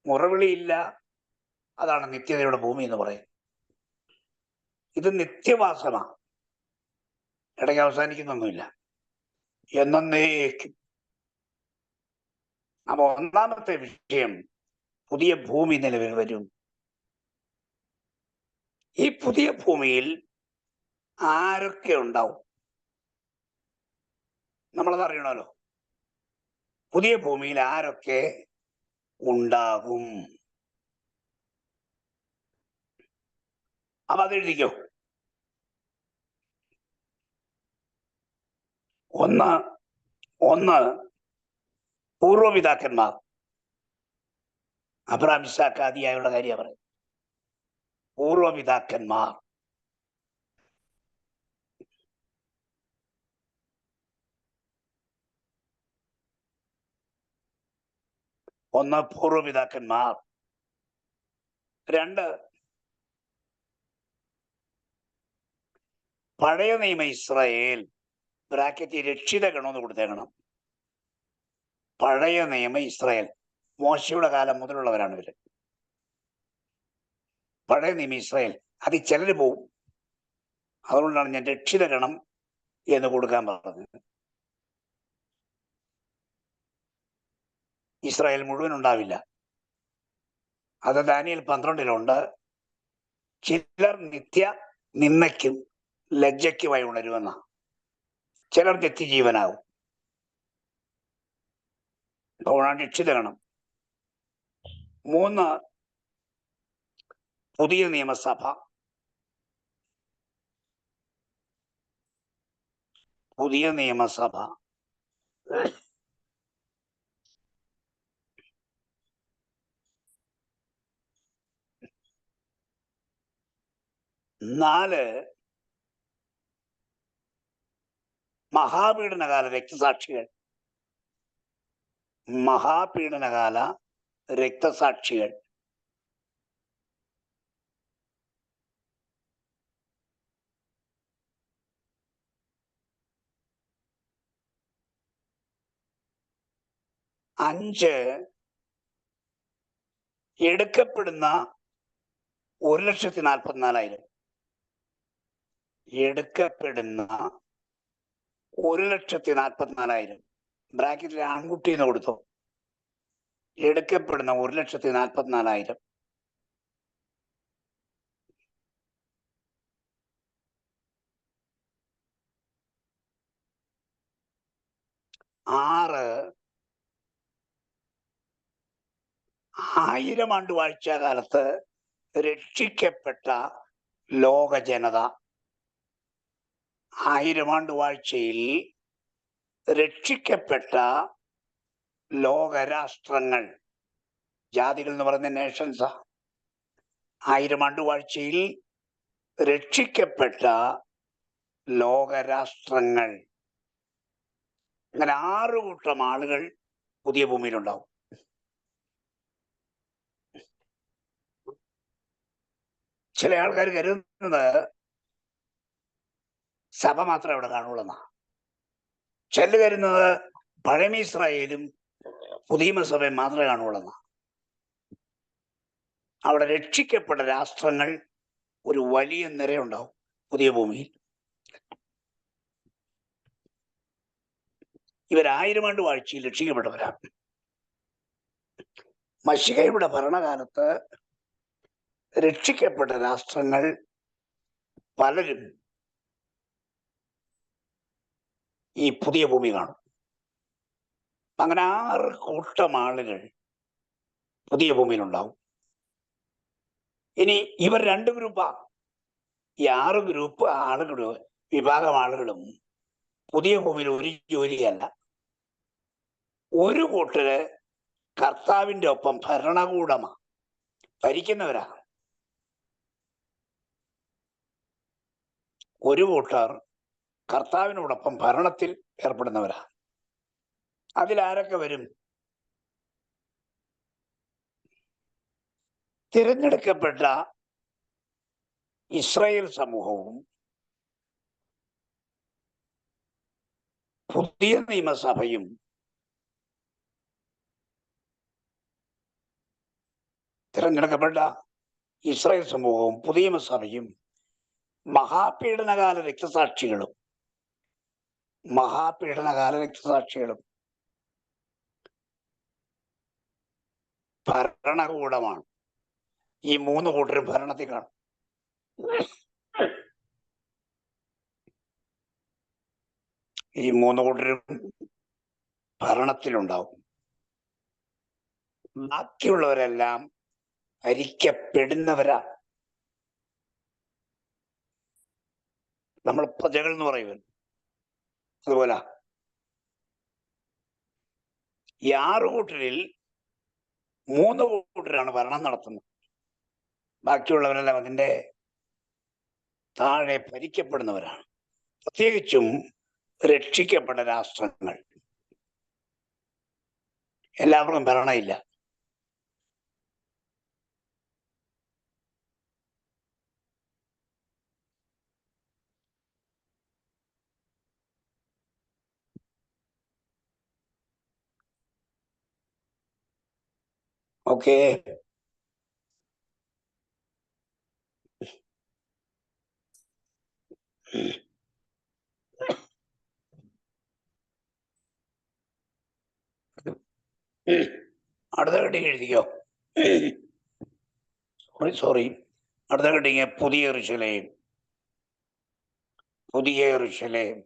മുറവിളിയില്ല. അതാണ് നിത്യതയുടെ ഭൂമി എന്ന് പറയുന്നത്. ഇത് നിത്യവാസമാണ്, ഇടയ്ക്ക് അവസാനിക്കുന്നൊന്നുമില്ല, എന്നേക്കും. അപ്പൊ ഒന്നാമത്തെ വിഷയം, പുതിയ ഭൂമി നിലവിൽ വരും. ഈ പുതിയ ഭൂമിയിൽ ആരൊക്കെ ഉണ്ടാവും നമ്മളത് അറിയണമല്ലോ. പുതിയ ഭൂമിയിൽ ആരൊക്കെ ഉണ്ടാകും? അപ്പൊ അതെഴുതിക്കോ. ഒന്ന് പൂർവപിതാക്കന്മാർ. അബ്രഹാം, ഇസ്ഹാക്ക്, ആദിയായുള്ള കാര്യമാണ് പറയുന്നത്. പൂർവപിതാക്കന്മാർ. ഒന്ന്, പൂർവപിതാക്കന്മാർ. 2, പഴയ നിയമ ഇസ്രായേൽ. ബ്രാക്കറ്റ് രക്ഷിത ഗണമെന്ന് കൊടുത്തേക്കണം. പഴയ നിയമ ഇസ്രായേൽ, മോശയുടെ കാലം മുതലുള്ളവരാണ് ഇവര്. പഴയ നിയമ ഇസ്രായേൽ. അതിൽ ചിലര് പോവും. അതുകൊണ്ടാണ് ഞാൻ രക്ഷിത ഗണം എന്ന് കൊടുക്കാൻ പറഞ്ഞത്. ഇസ്രായേൽ മുഴുവൻ ഉണ്ടാവില്ല. അത് ദാനിയേൽ 12 ചിലർ നിത്യ നിന്ദയ്ക്കും ലജ്ജയ്ക്കുമായി ഉണരുമെന്ന. ചിലർ നിത്യജീവനാകും. രക്ഷിതഗണം. 3 പുതിയ നിയമസഭ. പുതിയ നിയമസഭ 4 മഹാപീഡനകാല രക്തസാക്ഷികൾ. മഹാപീഡനകാല രക്തസാക്ഷികൾ. അഞ്ച് എടുക്കപ്പെടുന്ന 1,44,000. എടുക്കപ്പെടുന്ന 1,44,000. ബ്രാക്കറ്റിൽ ആൺകുട്ടി എന്ന് കൊടുത്തു. എടുക്കപ്പെടുന്ന 1,44,000. 6 1000 ആണ്ട് വാഴ്ചകാലത്ത് രക്ഷിക്കപ്പെട്ട ലോക ജനത. 1000 ആണ്ട് വാഴ്ചയിൽ രക്ഷിക്കപ്പെട്ട ലോകരാഷ്ട്രങ്ങൾ. ജാതികൾ എന്ന് പറയുന്ന നേഷൻസാ. 1000 ആണ്ട് വാഴ്ചയിൽ രക്ഷിക്കപ്പെട്ട ലോകരാഷ്ട്രങ്ങൾ. അങ്ങനെ 6 കൂട്ടം ആളുകൾ പുതിയ ഭൂമിയിലുണ്ടാവും. ചില ആൾക്കാർ കരുതുന്നത് സഭ മാത്രമേ അവിടെ കാണുള്ളൂന്നാ. ചില കരുതുന്നത് പഴയ ഇസ്രായേലും പുതിയ സഭയും മാത്രമേ കാണുള്ളൂന്നാ. അവിടെ രക്ഷിക്കപ്പെട്ട രാഷ്ട്രങ്ങൾ ഒരു വലിയ നിരയുണ്ടാവും പുതിയ ഭൂമിയിൽ. ഇവർ 1000 ആണ്ട് വാഴ്ചയിൽ രക്ഷിക്കപ്പെട്ടവരാണ്. മശിഹയുടെ ഭരണകാലത്ത് രക്ഷിക്കപ്പെട്ട രാഷ്ട്രങ്ങൾ പലരും ഈ പുതിയ ഭൂമി കാണും. അങ്ങനെ 6 കൂട്ടം ആളുകൾ പുതിയ ഭൂമിയിലുണ്ടാവും. ഇനി ഇവർ 2 ഗ്രൂപ്പാ. ഈ 6 ഗ്രൂപ്പ് ആളുകളും വിഭാഗം ആളുകളും പുതിയ ഭൂമിയിൽ ഒരു ജോലിയല്ല. ഒരു കൂട്ടര് കർത്താവിന്റെ ഒപ്പം ഭരണകൂടമാ, ഭരിക്കുന്നവരാ. ഒരു കൂട്ടർ കർത്താവിനോടൊപ്പം ഭരണത്തിൽ ഏർപ്പെടുന്നവരാ. അതിലാരൊക്കെ വരും? തിരഞ്ഞെടുക്കപ്പെട്ട ഇസ്രായേൽ സമൂഹവും പുതിയ നിയമസഭയും തിരഞ്ഞെടുക്കപ്പെട്ട ഇസ്രായേൽ സമൂഹവും പുതിയ നിയമസഭയും മഹാപീഡനകാല രക്തസാക്ഷികളും ഭരണകൂടമാണ്. ഈ 3 കൂട്ടരും ഭരണത്തിൽ കാണും. ഈ 3 കൂട്ടരും ഭരണത്തിലുണ്ടാവും. ബാക്കിയുള്ളവരെല്ലാം ഭരിക്കപ്പെടുന്നവരാ. നമ്മൾ പ്രജകൾ എന്ന് പറയുന്നത് അതുപോലെ. ഈ 6 കൂട്ടരിൽ 3 കൂട്ടരാണ് ഭരണം നടത്തുന്നത്. ബാക്കിയുള്ളവരെല്ലാം അതിൻ്റെ താഴെ ഭരിക്കപ്പെടുന്നവരാണ്. പ്രത്യേകിച്ചും രക്ഷിക്കപ്പെട്ട രാഷ്ട്രങ്ങൾ. എല്ലാവർക്കും ഭരണമില്ല. ഓക്കെ. അടുത്ത കട്ടി എഴുതിക്കോ. സോറി, അടുത്ത കണ്ടിങ് പുതിയ യെരൂശലേം. പുതിയ യെരൂശലേം.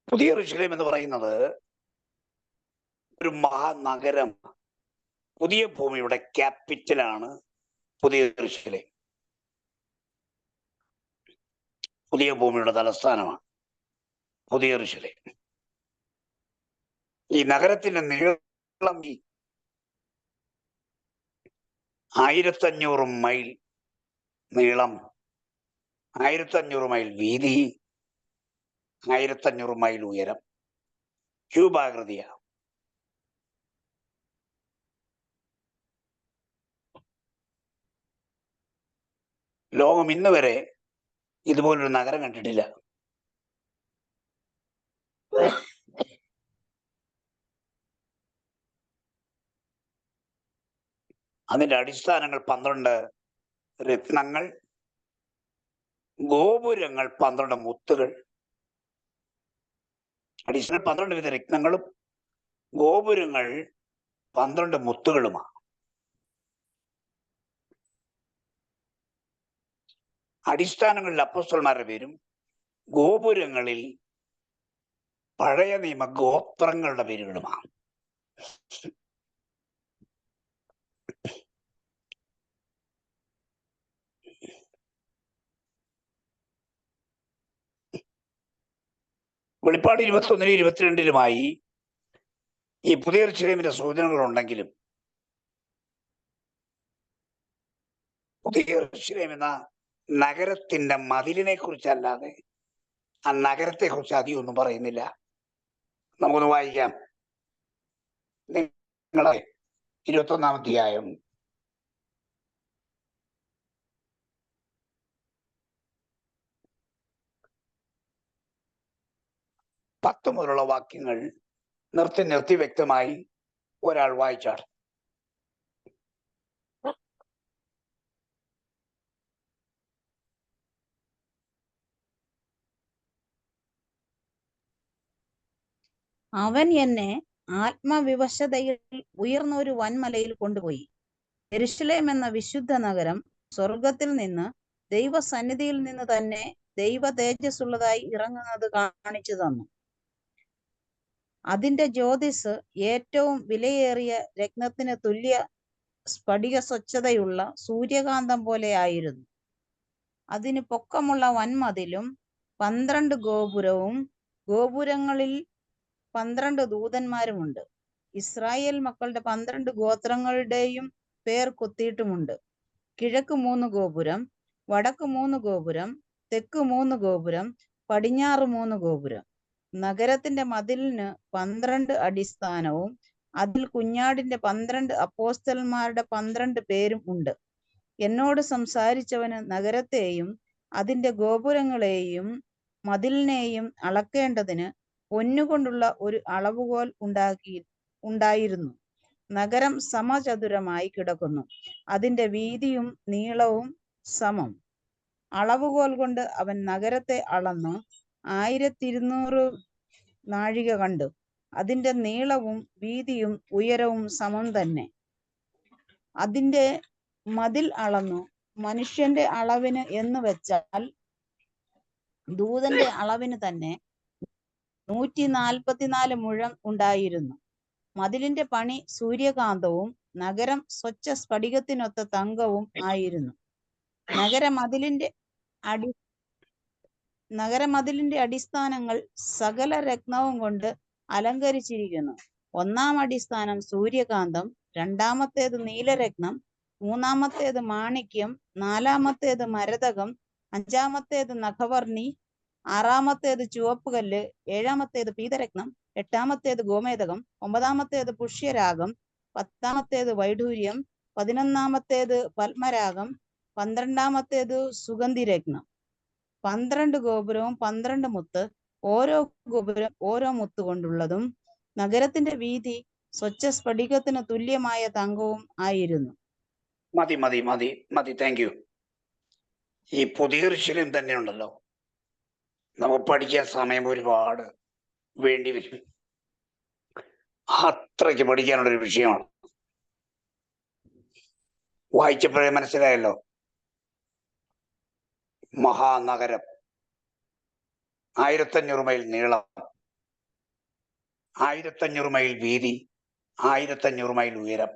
പുതിയ യെരൂശലേം എന്ന് പറയുന്നത് ഒരു മഹാനഗരം. പുതിയ ഭൂമിയുടെ ക്യാപിറ്റലാണ് പുതിയ യെരൂശലേം. പുതിയ ഭൂമിയുടെ തലസ്ഥാനമാണ് പുതിയ യെരൂശലേം. ഈ നഗരത്തിന്റെ നീളം 1500 മൈൽ നീളം, 1500 മൈൽ വീതി, 1500 മൈൽ ഉയരം, ക്യൂബാകൃതിയ. ലോകം ഇന്ന് വരെ ഇതുപോലൊരു നഗരം കണ്ടിട്ടില്ല. അതിന്റെ അടിസ്ഥാനങ്ങൾ 12 രത്നങ്ങൾ, ഗോപുരങ്ങൾ 12 മുത്തുകൾ. അടിസ്ഥാന 12 വിധ രത്നങ്ങളും ഗോപുരങ്ങൾ 12 മുത്തുകളുമാണ്. അടിസ്ഥാനങ്ങളിൽ അപ്പോസ്തലന്മാരുടെ പേരും ഗോപുരങ്ങളിൽ പഴയ നിയമ ഗോത്രങ്ങളുടെ പേരുകളുമാണ്. വെളിപ്പാട് 21 22 ഈ പുതിയ യെരൂശലേമിന്റെ സൂചനകൾ ഉണ്ടെങ്കിലും പുതിയ യെരൂശലേം എന്ന നഗരത്തിന്റെ മതിലിനെ കുറിച്ചല്ലാതെ ആ നഗരത്തെ കുറിച്ച് അധികം ഒന്നും പറയുന്നില്ല. നമുക്കൊന്ന് വായിക്കാം. നിങ്ങളെ 21 അധ്യായം 10 മുതലുള്ള വാക്യങ്ങൾ നിർത്തി വ്യക്തമായി ഒരാൾ വായിച്ചാണ്. അവൻ എന്നെ ആത്മവിവശതയിൽ ഉയർന്ന ഒരു വൻമലയിൽ കൊണ്ടുപോയി. യെരൂശലേം എന്ന വിശുദ്ധ നഗരം സ്വർഗത്തിൽ നിന്ന് ദൈവസന്നിധിയിൽ നിന്ന് തന്നെ ദൈവ തേജസ്സുള്ളതായി ഇറങ്ങുന്നത് കാണിച്ചു തന്നു. അതിന്റെ ജ്യോതിസ് ഏറ്റവും വിലയേറിയ രത്നത്തിന് തുല്യ സ്ഫടിക സ്വച്ഛതയുള്ള സൂര്യകാന്തം പോലെ ആയിരുന്നു. അതിന് പൊക്കമുള്ള വൻമതിലും 12 ഗോപുരവും ഗോപുരങ്ങളിൽ 12 ദൂതന്മാരുമുണ്ട്. ഇസ്രായേൽ മക്കളുടെ 12 ഗോത്രങ്ങളുടെയും പേർ കൊത്തിയിട്ടുമുണ്ട്. കിഴക്ക് 3 ഗോപുരം, വടക്ക് 3 ഗോപുരം, തെക്ക് 3 ഗോപുരം, പടിഞ്ഞാറ് 3 ഗോപുരം. നഗരത്തിന്റെ മതിലിന് 12 അടിസ്ഥാനവും അതിൽ കുഞ്ഞാടിന്റെ 12 അപ്പോസ്തലന്മാരുടെ 12 പേരും ഉണ്ട്. എന്നോട് സംസാരിച്ചവന് നഗരത്തെയും അതിന്റെ ഗോപുരങ്ങളെയും മതിലിനെയും അളക്കേണ്ടതിന് പൊന്നുകൊണ്ടുള്ള ഒരു അളവുകോൽ ഉണ്ടായിരുന്നു. നഗരം സമചതുരമായി കിടക്കുന്നു. അതിന്റെ വീതിയും നീളവും സമം. അളവുകോൽ കൊണ്ട് അവൻ നഗരത്തെ അളന്നു 1200 നാഴിക കണ്ടു. അതിന്റെ നീളവും വീതിയും ഉയരവും സമം തന്നെ. അതിന്റെ മതിൽ അളന്നു മനുഷ്യന്റെ അളവിന് എന്ന് വെച്ചാൽ ദൂതന്റെ അളവിന് തന്നെ 144 മുഴം ഉണ്ടായിരുന്നു. മതിലിന്റെ പണി സൂര്യകാന്തവും നഗരം സ്വച്ഛ സ്ഫടികത്തിനൊത്ത തങ്കവും ആയിരുന്നു. നഗരമതിലിന്റെ അടിസ്ഥാനങ്ങൾ സകല രത്നവും കൊണ്ട് അലങ്കരിച്ചിരിക്കുന്നു. 1-ാം അടിസ്ഥാനം സൂര്യകാന്തം, 2-ാമത്തേത് നീലരത്നം, 3-ാമത്തേത് മാണിക്യം, 4-ാമത്തേത് മരതകം, 5-ാമത്തേത് നഖവർണി, 6-ാമത്തേത് ചുവപ്പുകല്ല്, 7-ാമത്തേത് പീതരത്നം, 8-ാമത്തേത് ഗോമേതകം, 9-ാമത്തേത് പുഷ്യരാഗം, 10-ാമത്തേത് വൈഡൂര്യം, 11-ാമത്തേത് പത്മരാഗം, 12-ാമത്തേത് സുഗന്ധിരത്നം. 12 ഗോപുരവും 12 മുത്ത്, ഓരോ ഗോപുരം ഓരോ മുത്ത് കൊണ്ടുള്ളതും. നഗരത്തിന്റെ വീതി സ്വച്ഛ സ്ഫടികത്തിന് തുല്യമായ തങ്കവും ആയിരുന്നു. മതി മതി മതി മതി, താങ്ക് യു. ഈ പുതിയ ഋഷിലും തന്നെ ഉണ്ടല്ലോ, നമുക്ക് പഠിക്കാൻ സമയം ഒരുപാട് വേണ്ടി വരും. അത്രയ്ക്ക് പഠിക്കാനുള്ളൊരു വിഷയമാണ്. വായിച്ചപ്പോഴേ മനസ്സിലായല്ലോ. മഹാനഗരം, 1500 മൈൽ നീളം, 1500 മൈൽ വീതി, 1500 മൈൽ ഉയരം.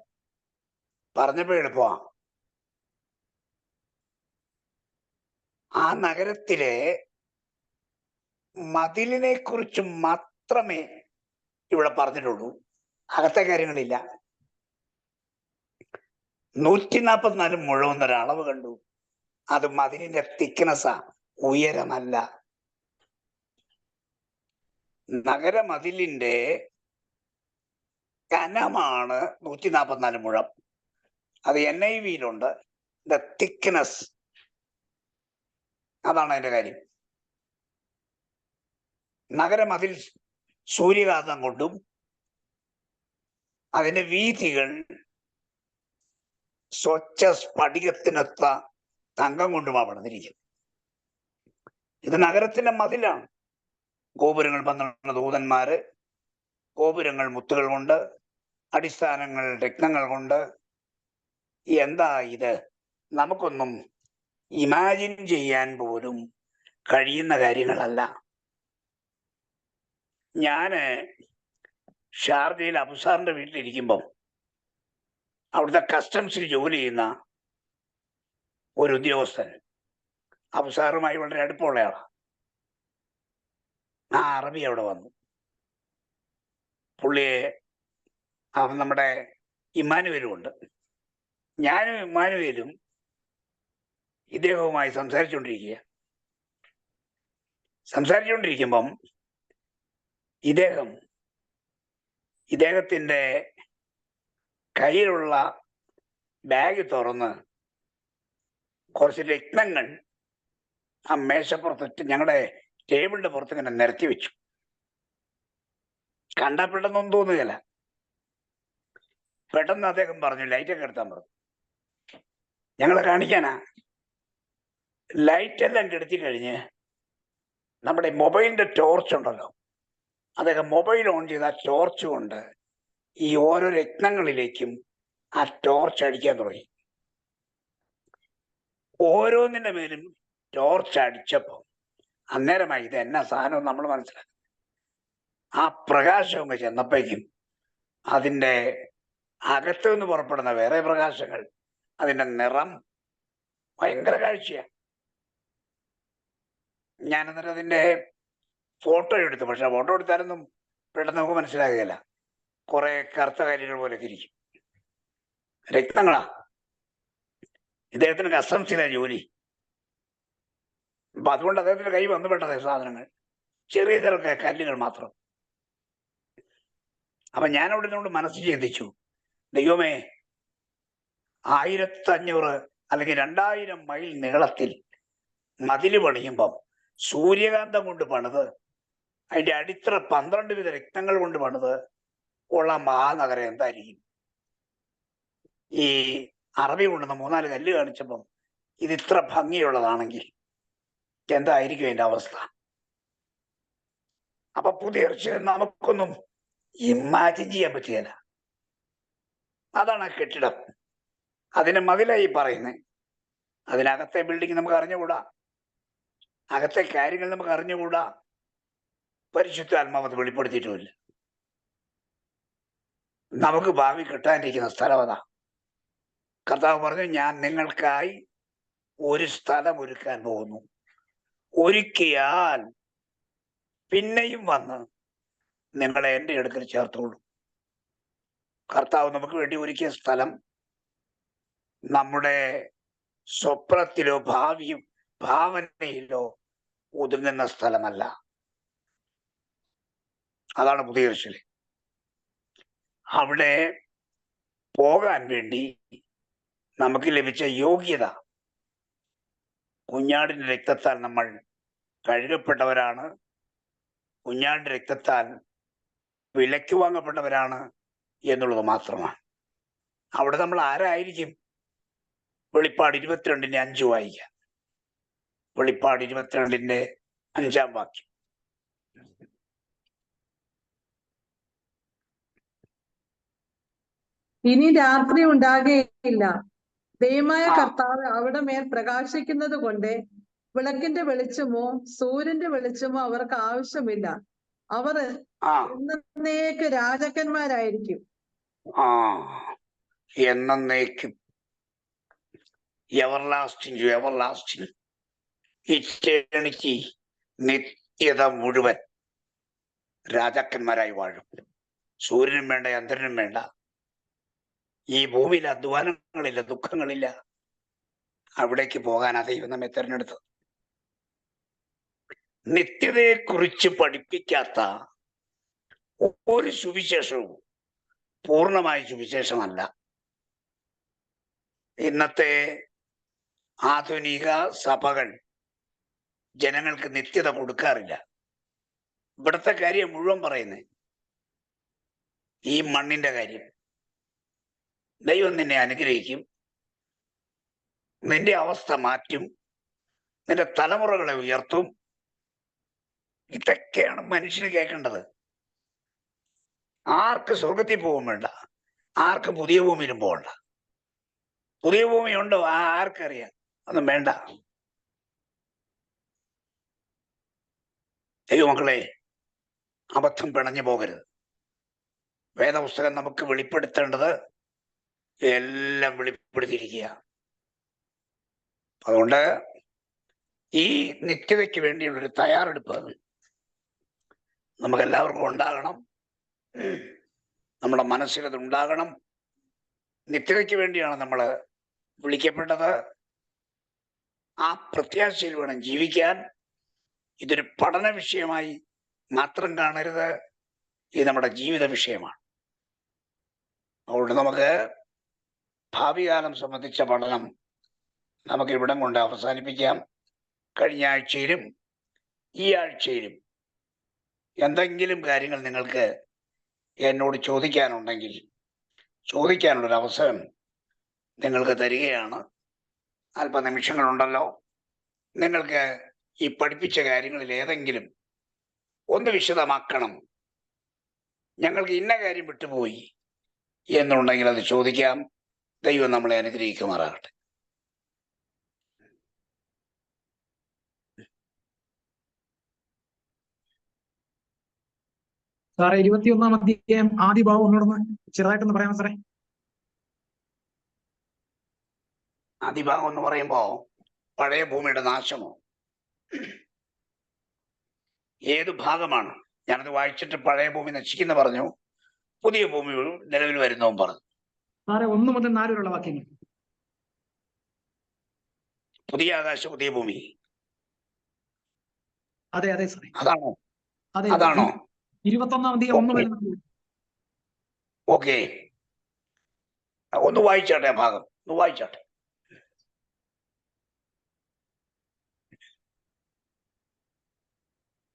പറഞ്ഞപ്പോ എളുപ്പമാ. ആ നഗരത്തിലെ മതിലിനെ കുറിച്ച് മാത്രമേ ഇവിടെ പറഞ്ഞിട്ടുള്ളൂ, അകത്തെ കാര്യങ്ങളില്ല. 144 മുഴമെന്നൊരളവ് കണ്ടു. അത് മതിലിന്റെ തിക്നെസ്സാ, ഉയരമല്ല. നഗരമതിലിന്റെ കനമാണ് 144 മുഴം. അത് NIV-യിലുണ്ട്. ദ തിക്നെസ്, അതാണ് അതിന്റെ കാര്യം. നഗരമതിൽ സൂര്യകാന്തം കൊണ്ടും അതിന്റെ വീഥികൾ സ്വച്ഛ സ്ഫടികത്തിനൊത്ത തങ്കം കൊണ്ടുമാണ് പണിതിരിക്കുന്നത്. ഇത് നഗരത്തിന്റെ മതിലാണ്. ഗോപുരങ്ങൾ 12 ദൂതന്മാര്, ഗോപുരങ്ങൾ മുത്തുകൾ കൊണ്ട്, അടിസ്ഥാനങ്ങൾ രത്നങ്ങൾ കൊണ്ട്. എന്താ ഇത്? നമുക്കൊന്നും ഇമാജിൻ ചെയ്യാൻ പോലും കഴിയുന്ന കാര്യങ്ങളല്ല. ഞാന് ഷാർജയിൽ അബുസാറിന്റെ വീട്ടിലിരിക്കുമ്പം അവിടുത്തെ കസ്റ്റംസിൽ ജോലി ചെയ്യുന്ന ഒരു ഉദ്യോഗസ്ഥൻ, അബുസാറുമായി വളരെ അടുപ്പമുള്ളയാളാണ്. ആ അറബി അവിടെ വന്നു. പുള്ളിയെ നമ്മുടെ ഇമ്മാനുവേലും ഉണ്ട്. ഞാനും ഇമ്മാനുവേലും ഇദ്ദേഹവുമായി സംസാരിച്ചുകൊണ്ടിരിക്കുമ്പം ഇദ്ദേഹത്തിന്റെ കയ്യിലുള്ള ബാഗ് തുറന്ന് കുറച്ച് രത്നങ്ങൾ ആ മേശപ്പുറത്ത്, ഞങ്ങളുടെ ടേബിളിന്റെ പുറത്ത് ഇങ്ങനെ നിരത്തി വെച്ചു. കണ്ടപ്പെട്ടെന്നൊന്നും തോന്നുകയില്ല. പെട്ടെന്ന് അദ്ദേഹം പറഞ്ഞു, ലൈറ്റൊക്കെ എടുത്താൻ പറഞ്ഞു. ഞങ്ങളെ കാണിക്കാനാ. ലൈറ്റെല്ലാം കെടുത്തി കഴിഞ്ഞ് നമ്മുടെ മൊബൈലിന്റെ ടോർച്ച് ഉണ്ടല്ലോ, അദ്ദേഹം മൊബൈൽ ഓൺ ചെയ്ത് ആ ടോർച്ച് കൊണ്ട് ഈ ഓരോ രത്നങ്ങളിലേക്കും ആ ടോർച്ച് അടിക്കാൻ തുടങ്ങി. ഓരോന്നിന്റെ മേലും ടോർച്ച് അടിച്ചപ്പോ അന്നേരമായി ഇത് എന്നാ സാധനം നമ്മൾ മനസ്സിലാക്കി. ആ പ്രകാശം ചെന്നപ്പോഴേക്കും അതിൻ്റെ അകത്തു നിന്ന് പുറപ്പെടുന്ന വേറെ പ്രകാശങ്ങൾ, അതിന്റെ നിറം ഭയങ്കര കാഴ്ചയാണ്. ഞാനെന്നിട്ട് അതിന്റെ ഫോട്ടോ എടുത്തു. പക്ഷെ ഫോട്ടോ എടുത്താലൊന്നും പെട്ടെന്ന് നമുക്ക് മനസ്സിലാകുകയില്ല. കുറെ കറുത്ത കാര്യങ്ങൾ പോലെ ഇരിക്കും. രക്തങ്ങളാ. ഇദ്ദേഹത്തിന് കസ്റ്റംസിലാ ജോലി. അപ്പൊ അതുകൊണ്ട് അദ്ദേഹത്തിന്റെ കൈ വന്നുപെട്ടത് സാധനങ്ങൾ ചെറിയ ചെറിയ കല്ലുകൾ മാത്രം. അപ്പൊ ഞാൻ അവിടെ നിന്നുകൊണ്ട് മനസ്സിൽ ചിന്തിച്ചു, ദൈവമേ, 1500 അല്ലെങ്കിൽ 2000 മൈൽ നീളത്തിൽ മതില് പണിയുമ്പം സൂര്യകാന്തം കൊണ്ട് പണിത് അതിന്റെ അടിത്തറ 12 വിധ രക്തങ്ങൾ കൊണ്ട് പണിത് ഉള്ള മഹാനഗരം എന്തായിരിക്കും? ഈ അറബി കൊണ്ടുവന്ന 3-4 കല്ല് കാണിച്ചപ്പം ഇത് ഇത്ര ഭംഗിയുള്ളതാണെങ്കിൽ എന്തായിരിക്കും അതിന്റെ അവസ്ഥ? അപ്പൊ പുതിയ നമുക്കൊന്നും ഇമാജിൻ ചെയ്യാൻ പറ്റുകയില്ല. അതാണ് ആ കെട്ടിടം. അതിന് മതിലായി പറയുന്നത്. അതിനകത്തെ ബിൽഡിംഗ് നമുക്ക് അറിഞ്ഞുകൂടാ, അകത്തെ കാര്യങ്ങൾ നമുക്ക് അറിഞ്ഞുകൂടാ. പരിശുദ്ധാത്മാവ് അത് വെളിപ്പെടുത്തിയിട്ടുമില്ല. നമുക്ക് ഭാവി കിട്ടാനിരിക്കുന്ന സ്ഥലം അതാ. കർത്താവ് പറഞ്ഞു, ഞാൻ നിങ്ങൾക്കായി ഒരു സ്ഥലം ഒരുക്കാൻ പോകുന്നു. ഒരുക്കിയാൽ പിന്നെയും വന്ന് നിങ്ങളെ എൻ്റെ അടുക്കൽ ചേർത്തോളൂ. കർത്താവ് നമുക്ക് വേണ്ടി ഒരുക്കിയ സ്ഥലം നമ്മുടെ സ്വപ്നത്തിലോ ഭാവനയിലോ ഒതുങ്ങുന്ന സ്ഥലമല്ല. അതാണ് പുതിയ യെരൂശലേം. അവിടെ പോകാൻ വേണ്ടി നമുക്ക് ലഭിച്ച യോഗ്യത, കുഞ്ഞാടിന്റെ രക്തത്താൽ നമ്മൾ കഴുകപ്പെട്ടവരാണ്. കുഞ്ഞാടിന്റെ രക്തത്താൽ വിലയ്ക്ക് വാങ്ങപ്പെട്ടവരാണ്. എന്നുള്ളത് മാത്രമാണ്. അവിടെ നമ്മൾ ആരായിരിക്കും? വെളിപ്പാട് 22:5 വായിക്കാം. വെളിപ്പാട് 22:5 വാക്യം. ഇനി രാത്രി ഉണ്ടാകുകയില്ല. ദൈവമായ ആ. കർത്താവ് അവിടെ മേൽ പ്രകാശിക്കുന്നത് കൊണ്ട് വിളക്കിന്റെ വെളിച്ചമോ സൂര്യന്റെ വെളിച്ചമോ അവർക്ക് ആവശ്യമില്ല. അവർ ആ എന്നേക്ക് രാജാക്കന്മാരായിരിക്കും. ആ എന്നേക്കും, എവർലാസ്റ്റിംഗ് ടു എവർലാസ്റ്റിംഗ്, ഇറ്റേണിറ്റി, നിത്യത മുഴുവൻ രാജാക്കന്മാരായി വാഴും. സൂര്യനും വേണ്ട, ചന്ദ്രനും വേണ്ട. ഈ ഭൂമിയിൽ അധ്വാനങ്ങളില്ല, ദുഃഖങ്ങളില്ല. അവിടേക്ക് പോകാനാ ദൈവം നമ്മെ തെരഞ്ഞെടുത്തത്. നിത്യതയെ കുറിച്ച് പഠിപ്പിക്കാത്ത ഒരു സുവിശേഷവും പൂർണ്ണമായ സുവിശേഷമല്ല. ഇന്നത്തെ ആധുനിക സഭകൾ ജനങ്ങൾക്ക് നിത്യത കൊടുക്കാറില്ല. ഇവിടുത്തെ കാര്യം മുഴുവൻ പറയുന്നത് ഈ മണ്ണിന്റെ കാര്യം. ദൈവം നിന്നെ അനുഗ്രഹിക്കും, നിന്റെ അവസ്ഥ മാറ്റും, നിന്റെ തലമുറകളെ ഉയർത്തും. ഇതൊക്കെയാണ് മനുഷ്യന് കേൾക്കേണ്ടത്. ആർക്ക് സ്വർഗത്തിൽ പോകും വേണ്ട, ആർക്ക് പുതിയ ഭൂമിയിലും പോകണ്ട. പുതിയ ഭൂമി ഉണ്ടോ ആർക്കറിയാം, ഒന്നും വേണ്ട. ദൈവമക്കളെ, അബദ്ധം പിണഞ്ഞു പോകരുത്. വേദപുസ്തകം നമുക്ക് വെളിപ്പെടുത്തേണ്ടത് എല്ലാം വെളിപ്പെടുത്തിയിരിക്കുക. അതുകൊണ്ട് ഈ നിത്യതയ്ക്ക് വേണ്ടിയുള്ളൊരു തയ്യാറെടുപ്പ് നമുക്കെല്ലാവർക്കും ഉണ്ടാകണം. നമ്മുടെ മനസ്സിലത് ഉണ്ടാകണം. നിത്യതയ്ക്ക് വേണ്ടിയാണ് നമ്മൾ വിളിക്കപ്പെട്ടത്. ആ പ്രത്യാശയിൽ വേണം ജീവിക്കാൻ. ഇതൊരു പഠന വിഷയമായി മാത്രം കാണരുത്, ഇത് നമ്മുടെ ജീവിത വിഷയമാണ്. അതുകൊണ്ട് നമുക്ക് ഭാവി കാലം സംബന്ധിച്ച പഠനം നമുക്ക് ഇവിടം കൊണ്ട് അവസാനിപ്പിക്കാം. കഴിഞ്ഞ ആഴ്ചയിലും ഈ ആഴ്ചയിലും എന്തെങ്കിലും കാര്യങ്ങൾ നിങ്ങൾക്ക് എന്നോട് ചോദിക്കാനുണ്ടെങ്കിൽ ചോദിക്കാനുള്ളൊരു അവസരം നിങ്ങൾക്ക് തരികയാണ്. അല്പനിമിഷങ്ങളുണ്ടല്ലോ. നിങ്ങൾക്ക് ഈ പഠിപ്പിച്ച കാര്യങ്ങളിൽ ഏതെങ്കിലും ഒന്ന് വിശദമാക്കണം, ഞങ്ങൾക്ക് ഇന്ന കാര്യം വിട്ടുപോയി എന്നുണ്ടെങ്കിൽ അത് ചോദിക്കാം. ദൈവം നമ്മളെ അനുഗ്രഹിക്കുമാറാകട്ടെ. സാറേ 21-ാം അധ്യായം ആദ്യ ഭാഗം ഒന്നുകൂടെ ചെറുതായിട്ടൊന്ന് പറയാമോ സാറേ? ആദിഭാഗം എന്ന് പറയുമ്പോ പഴയ ഭൂമിയുടെ നാശമോ? ഏത് ഭാഗമാണ്? ഞാനത് വായിച്ചിട്ട് പഴയ ഭൂമി നശിക്കുന്ന പറഞ്ഞു, പുതിയ ഭൂമി നിലവിൽ വരുന്നവും പറഞ്ഞു. സാറേ 1 മുതൽ 4 വരെയുള്ള വാക്യങ്ങൾ. പുതിയ ആകാശം, പുതിയ ഭൂമി. അതെ അതെ സാറേ, അതാണോ? അതെ അതാണോ? 21-ാം അധ്യായം 1 മുതൽ 4. ഓക്കെ, ഒന്ന് വായിച്ചാട്ടെ, ആ ഭാഗം ഒന്ന് വായിച്ചാട്ടെ.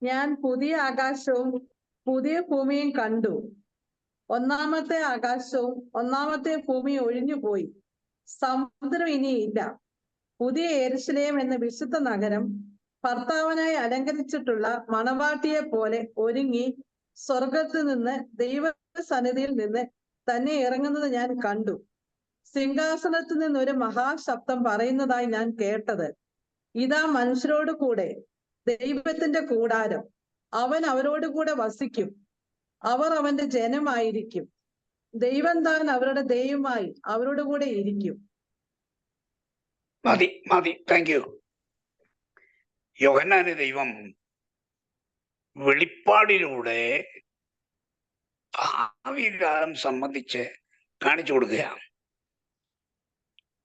ഞാൻ പുതിയ ആകാശവും പുതിയ ഭൂമിയും കണ്ടു. ഒന്നാമത്തെ ആകാശവും ഒന്നാമത്തെ ഭൂമിയും ഒഴിഞ്ഞുപോയി, സമുദ്രം ഇനിയില്ല. പുതിയ യെരൂശലേം എന്ന വിശുദ്ധ നഗരം ഭർത്താവിനായി അലങ്കരിച്ചിട്ടുള്ള മണവാട്ടിയെ പോലെ ഒരുങ്ങി സ്വർഗത്തിൽ നിന്ന് ദൈവസന്നിധിയിൽ നിന്ന് തന്നെ ഇറങ്ങുന്നത് ഞാൻ കണ്ടു. സിംഹാസനത്തിൽ നിന്ന് ഒരു മഹാശബ്ദം പറയുന്നതായി ഞാൻ കേട്ടത്, ഇതാ മനുഷ്യരോട് കൂടെ ദൈവത്തിന്റെ കൂടാരം, അവൻ അവരോട് കൂടെ വസിക്കും, അവർ അവന്റെ ജനമായിരിക്കും, ദൈവം താൻ അവരുടെ ദൈവമായി അവരോട് കൂടെ ഇരിക്കും. മതി മതി, താങ്ക് യു. യോഹന്നാന് ദൈവം വെളിപ്പാടിലൂടെ ഭാവി കാലം സംബന്ധിച്ച് കാണിച്ചു കൊടുക്കുകയാണ്.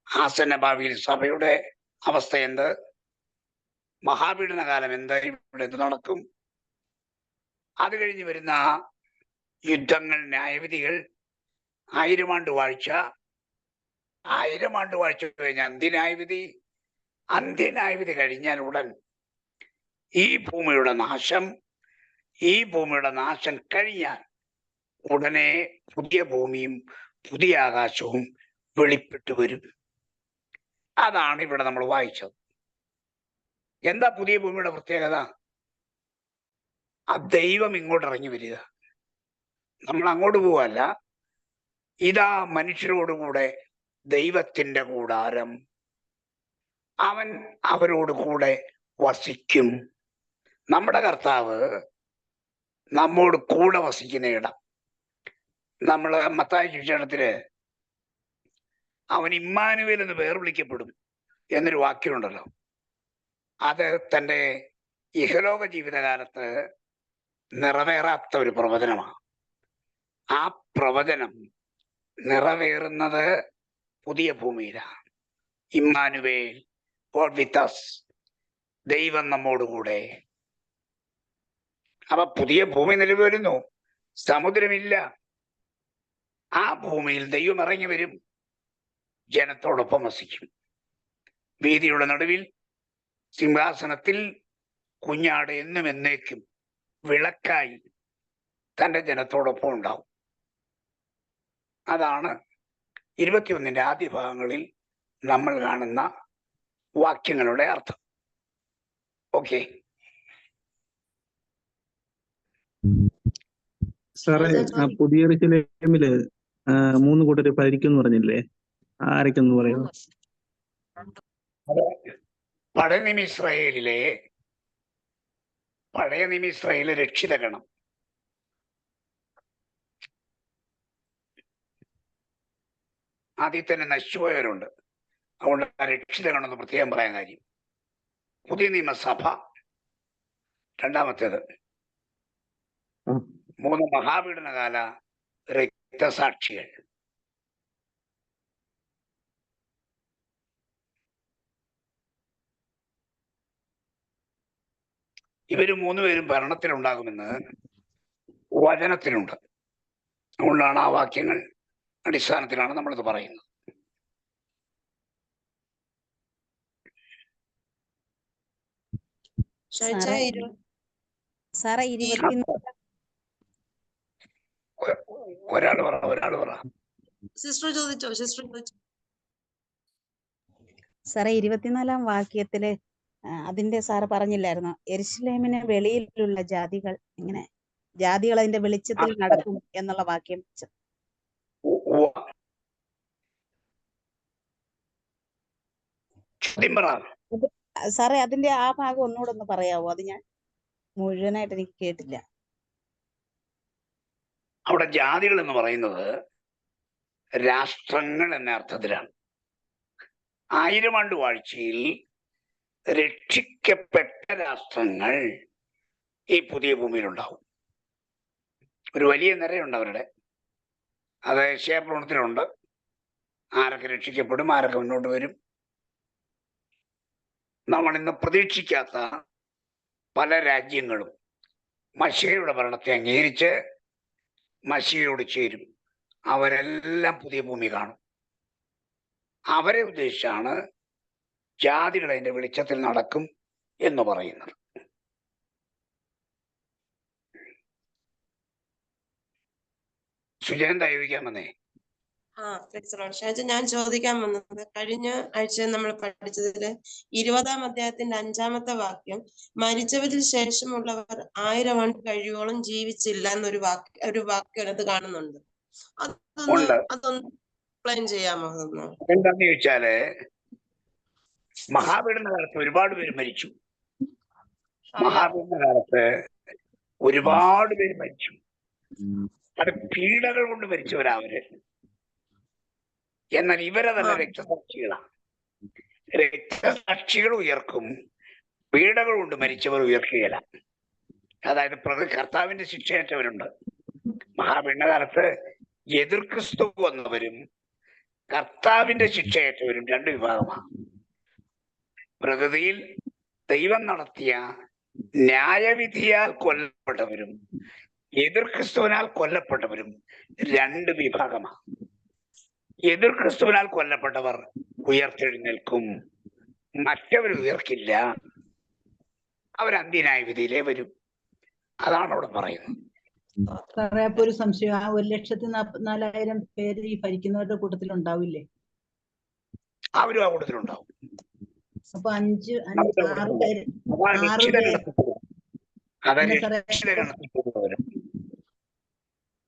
ആസന്ന ഭാവിയിൽ സഭയുടെ അവസ്ഥ എന്ത്, മഹാപീഡന കാലം എന്ത്, ഇവിടെ എന്ത് നടക്കും, അത് കഴിഞ്ഞ് വരുന്ന യുദ്ധങ്ങൾ, ന്യായവിധികൾ, 1000 ആണ്ട് വാഴ്ച, 1000 ആണ്ട് വാഴ്ച കഴിഞ്ഞ അന്ത്യന്യായവിധി, അന്ത്യന്യായവിധി കഴിഞ്ഞാൽ ഉടൻ ഈ ഭൂമിയുടെ നാശം, ഈ ഭൂമിയുടെ നാശം കഴിഞ്ഞാൽ ഉടനെ പുതിയ ഭൂമിയും പുതിയ ആകാശവും വെളിപ്പെട്ടു വരും. അതാണ് ഇവിടെ നമ്മൾ വായിച്ചത്. എന്താ പുതിയ ഭൂമിയുടെ പ്രത്യേകത? ആ ദൈവം ഇങ്ങോട്ട് ഇറങ്ങി വരിക. നമ്മൾ അങ്ങോട്ട് പോവല്ല. ഇതാ മനുഷ്യരോടുകൂടെ ദൈവത്തിന്റെ കൂടാരം, അവൻ അവരോട് കൂടെ വസിക്കും. നമ്മുടെ കർത്താവ് നമ്മോട് കൂടെ വസിക്കുന്ന ഇടം. നമ്മൾ മത്തായി സുവിശേഷത്തില് അവൻ ഇമ്മാനുവേൽ എന്ന് പേർ വിളിക്കപ്പെടും എന്നൊരു വാക്യമുണ്ടല്ലോ. അത് തൻ്റെ ഇഹലോക ജീവിതകാലത്ത് നിറവേറാത്ത ഒരു പ്രവചനമാണ്. ആ പ്രവചനം നിറവേറുന്നത് പുതിയ ഭൂമിയിലാണ്. ഇമ്മാനുവേൽ, ഗോഡ് വിത്ത് അസ്, ദൈവം നമ്മോടുകൂടെ. അപ്പൊ പുതിയ ഭൂമി നിലവിൽ വരുന്നു, സമുദ്രമില്ല. ആ ഭൂമിയിൽ ദൈവം ഇറങ്ങി വരും, ജനത്തോടൊപ്പം വസിക്കും. വീതിയുടെ നടുവിൽ സിംഹാസനത്തിൽ കുഞ്ഞാട് എന്നും എന്നേക്കും വിളക്കായി തൻ്റെ ജനത്തോടൊപ്പം ഉണ്ടാവും. അതാണ് 21 ആദ്യ ഭാഗങ്ങളിൽ നമ്മൾ കാണുന്ന വാക്യങ്ങളുടെ അർത്ഥം. ഓക്കെ സാറേ, ആ പുതിയ യെരൂശലേമില് 3 കൂട്ടര് ഭരിക്കും പറഞ്ഞില്ലേ? ആരൊക്കെന്ന് പറയുമോ? പഴയ നിയമ ഇസ്രായേലിലെ രക്ഷിതഗണം. ആദ്യം തന്നെ നശിച്ചുപോയവരുണ്ട്. അതുകൊണ്ട് ആ രക്ഷിതഗണം എന്ന് പ്രത്യേകം പറയാൻ കാര്യം. പുതിയ നിയമസഭ രണ്ടാമത്തേത്. 3 മഹാപീഡനകാല രക്തസാക്ഷികൾ. ഇവര് 3 പേരും ഭരണത്തിലുണ്ടാകുമെന്ന് വചനത്തിലുണ്ട്. അതുകൊണ്ടാണ് ആ വാക്യങ്ങൾ അടിസ്ഥാനത്തിലാണ് നമ്മളിത് പറയുന്നത്. സാറേ ഒരാൾ പറ. സിസ്റ്റർ ചോദിച്ചോ? സാറേ 24-ാം വാക്യത്തില് അതിന്റെ സാറ് പറഞ്ഞില്ലായിരുന്നോ, യെരൂശലേമിന് വെളിയിലുള്ള ജാതികൾ ഇങ്ങനെ ജാതികൾ അതിന്റെ വെളിച്ചത്തിൽ നടക്കും എന്നുള്ള വാക്യം? സാറേ അതിന്റെ ആ ഭാഗം ഒന്നുകൂടെ ഒന്ന് പറയാവോ? അത് ഞാൻ മുഴുവനായിട്ട് എനിക്ക് കേട്ടില്ല. അവിടെ ജാതികൾ എന്ന് പറയുന്നത് രാഷ്ട്രങ്ങൾ എന്ന അർത്ഥത്തിലാണ്. 1000 ആണ്ട് വാഴ്ചയിൽ രക്ഷിക്കപ്പെട്ട രാഷ്ട്രങ്ങൾ ഈ പുതിയ ഭൂമിയിലുണ്ടാവും. ഒരു വലിയ നിരയുണ്ട് അവരുടെ. അത് യശയ്യാപ്രവചനത്തിലുണ്ട്. ആരൊക്കെ രക്ഷിക്കപ്പെടും, ആരൊക്കെ മുന്നോട്ട് വരും. നമ്മൾ ഇന്ന് പ്രതീക്ഷിക്കാത്ത പല രാജ്യങ്ങളും മശിഹയുടെ ഭരണത്തെ അംഗീകരിച്ച് മശിഹയോട് ചേരും. അവരെല്ലാം പുതിയ ഭൂമി കാണും. അവരെ ഉദ്ദേശിച്ചാണ് ജാതികൾ അതിന്റെ വെളിച്ചത്തിൽ നടക്കും എന്ന് പറയുന്നത്. സുജയൻ ചോദിക്കാൻ വന്നേ. ഞാൻ ചോദിക്കാൻ വന്നത്, കഴിഞ്ഞ ആഴ്ച നമ്മൾ പഠിച്ചതില് 20-ാം അധ്യായത്തിന്റെ 5-ാമത്തെ വാക്യം, മരിച്ചവരിൽ ശേഷമുള്ളവർ 1000 ആണ്ട് കഴിയോളം ജീവിച്ചില്ല എന്നൊരു വാക്യം അത് കാണുന്നുണ്ട്. അതൊന്ന് എക്സ്പ്ലെയിൻ ചെയ്യാമോ? എന്താന്ന് ചോദിച്ചാല്, മഹാപീഡന കാലത്ത് ഒരുപാട് പേര് മരിച്ചു. മഹാപീഡന കാലത്ത് ഒരുപാട് പേര് മരിച്ചു. അത് പീഡകൾ കൊണ്ട് മരിച്ചവരവര്. എന്നാൽ ഇവരതല്ല രക്തസാക്ഷികളാണ്. രക്തസാക്ഷികൾ ഉയർക്കും, പീഡകൾ കൊണ്ട് മരിച്ചവർ ഉയർക്കുകയില്ല. അതായത് കർത്താവിന്റെ ശിക്ഷയേറ്റവരുണ്ട്. മഹാപീഡനകാലത്ത് എതിർ ക്രിസ്തു വന്നവരും കർത്താവിന്റെ ശിക്ഷയേറ്റവരും 2 വിഭാഗമാണ്. പ്രകൃതിയിൽ ദൈവം നടത്തിയ ന്യായവിധിയാൽ കൊല്ലപ്പെട്ടവരും എതിർ ക്രിസ്തുവിനാൽ കൊല്ലപ്പെട്ടവരും 2 വിഭാഗമാണ്. എതിർ ക്രിസ്തുവിനാൽ കൊല്ലപ്പെട്ടവർ ഉയർത്തെഴുന്നേൽക്കും, മറ്റവർ ഉയർക്കില്ല. അവർ അന്ത്യന്യായ വിധിയിലേ വരും. അതാണ് അവിടെ പറയുന്നത്. സാറേ അപ്പൊ ഒരു സംശയം, ആ 1,44,000 പേര് ഈ ഭരിക്കുന്നവരുടെ കൂട്ടത്തിൽ ഉണ്ടാവില്ലേ? അവരും ആ കൂട്ടത്തിലുണ്ടാവും. അപ്പൊ 6 അതാണ് പേര് രക്ഷിത പേര് ഗണത്തിൽ അത് അല്ല സാറേ, രക്ഷിത ഗണത്തിൽ പെടുന്നവരും.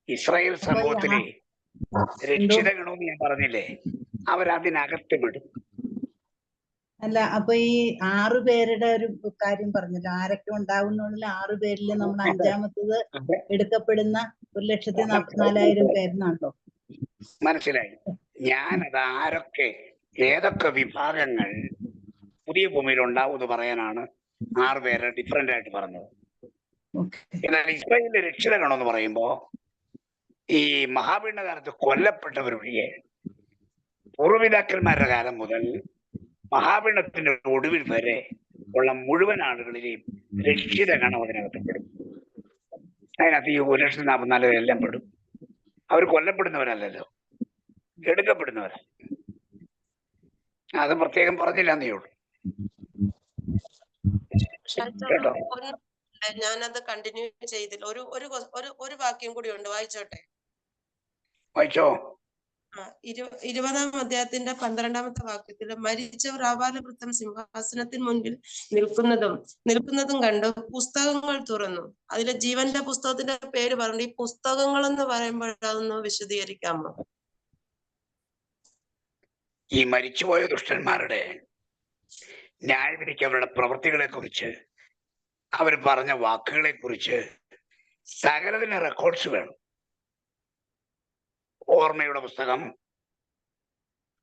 ഇസ്രായേൽ അപ്പൊ ഈ സമൂഹത്തിലെ എന്തോ രക്ഷിത ഗണമെന്ന് ഞാൻ പറഞ്ഞില്ലേ, അവരതിനകത്ത് പെടും. അല്ല, അപ്പൊ ഈ 6 പേരുടെ ഒരു കാര്യം പറഞ്ഞല്ലോ, ആരൊക്കെ ഉണ്ടാവുന്നുള്ള 6 പേരിൽ നമ്മൾ അഞ്ചാമത്തത് എടുക്കപ്പെടുന്ന 1,44,000 പേരെന്നാണല്ലോ. മനസ്സിലായി. ഞാനത് ആരൊക്കെ ഏതൊക്കെ വിഭാഗങ്ങൾ പുതിയ ഭൂമിയിൽ ഉണ്ടാവും എന്ന് പറയാനാണ് 6 പേരെ ഡിഫറെന്റ് ആയിട്ട് പറഞ്ഞത്. എന്നാൽ ഇസ്രായേലിന്റെ രക്ഷിത ഗണമെന്ന് പറയുമ്പോ ഈ മഹാപീഡനകാലത്ത് കൊല്ലപ്പെട്ടവരൊഴികെ പൂർവ്വപിതാക്കന്മാരുടെ കാലം മുതൽ മഹാപീഡനത്തിന്റെ ഒടുവിൽ വരെ ഉള്ള മുഴുവൻ ആളുകളിലെയും രക്ഷിത ഗണം അതിനകത്ത് പെടും. അതിനകത്ത് ഈ 1,44,000 എല്ലാം പെടും. അവർ കൊല്ലപ്പെടുന്നവരല്ലല്ലോ, എടുക്കപ്പെടുന്നവരാ. അത് പ്രത്യേകം പറഞ്ഞില്ലെന്നേ ഉള്ളൂ കേട്ടോ. ഞാനത് കണ്ടിന്യൂ ചെയ്തില്ല. ഒരു വാക്യം കൂടി ഉണ്ട്, വായിച്ചോട്ടെ? വായിച്ചോ. 20-ാം അധ്യായത്തിന്റെ 12-ാമത്തെ വാക്യത്തിൽ മരിച്ചവർ ആബാലവൃത്തം സിംഹാസനത്തിന് മുൻപിൽ നിൽക്കുന്നതും കണ്ട് പുസ്തകങ്ങൾ തുറന്നു. അതിലെ ജീവന്റെ പുസ്തകത്തിന്റെ പേര് പറഞ്ഞു. ഈ പുസ്തകങ്ങൾ എന്ന് പറയുമ്പോൾ അതൊന്ന് വിശദീകരിക്കാമോ? ഈ മരിച്ചുപോയ ദുഷ്ടന്മാരുടെ ന്യായവിധിക്ക് അവരുടെ പ്രവൃത്തികളെ കുറിച്ച്, അവർ പറഞ്ഞ വാക്കുകളെ കുറിച്ച് സകലത്തിന് റെക്കോർഡ്സ് വേണം. ഓർമ്മയുടെ പുസ്തകം,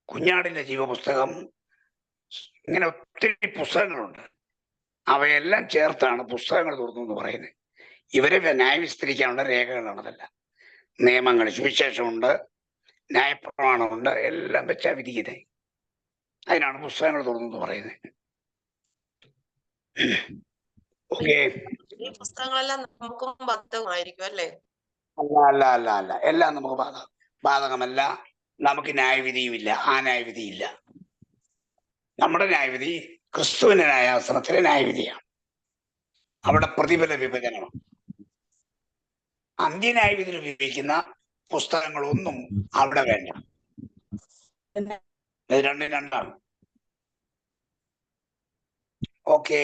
കുഞ്ഞാടിന്റെ ജീവപുസ്തകം, ഇങ്ങനെ ഒത്തിരി പുസ്തകങ്ങളുണ്ട്. അവയെല്ലാം ചേർത്താണ് പുസ്തകങ്ങൾ തുറന്നു എന്ന് പറയുന്നത്. ഇവരെ ന്യായവിസ്തരിക്കാനുള്ള രേഖകളാണ് അതല്ല. നിയമങ്ങൾ, സുവിശേഷമുണ്ട്, ന്യായപ്രമാണമുണ്ട്, എല്ലാം വെച്ചാ വിധിക്കുന്നത്. അതിനാണ് പുസ്തകങ്ങൾ തുറന്നു എന്ന് പറയുന്നത്. ഓക്കെ. ഈ പുസ്തകങ്ങളെല്ലാം നമുക്കും ബാധകമായിരിക്കും അല്ലേ? അല്ല, എല്ലാം നമുക്ക് ബാധകമല്ല. നമുക്ക് ന്യായവിധിയുമില്ല. ആ ന്യായവിധിയില്ല. നമ്മുടെ ന്യായവിധി ക്രിസ്തുവിന്റെ ന്യായാസനത്തിലെ ന്യായവിധിയാണ്. അവിടെ പ്രതിഫല വിഭജനമാണ്. അന്ത്യന്യായവിധിയിൽ ഉപയോഗിക്കുന്ന പുസ്തകങ്ങളൊന്നും അവിടെ വേണ്ട. രണ്ടും രണ്ടാണ്. ഓക്കെ,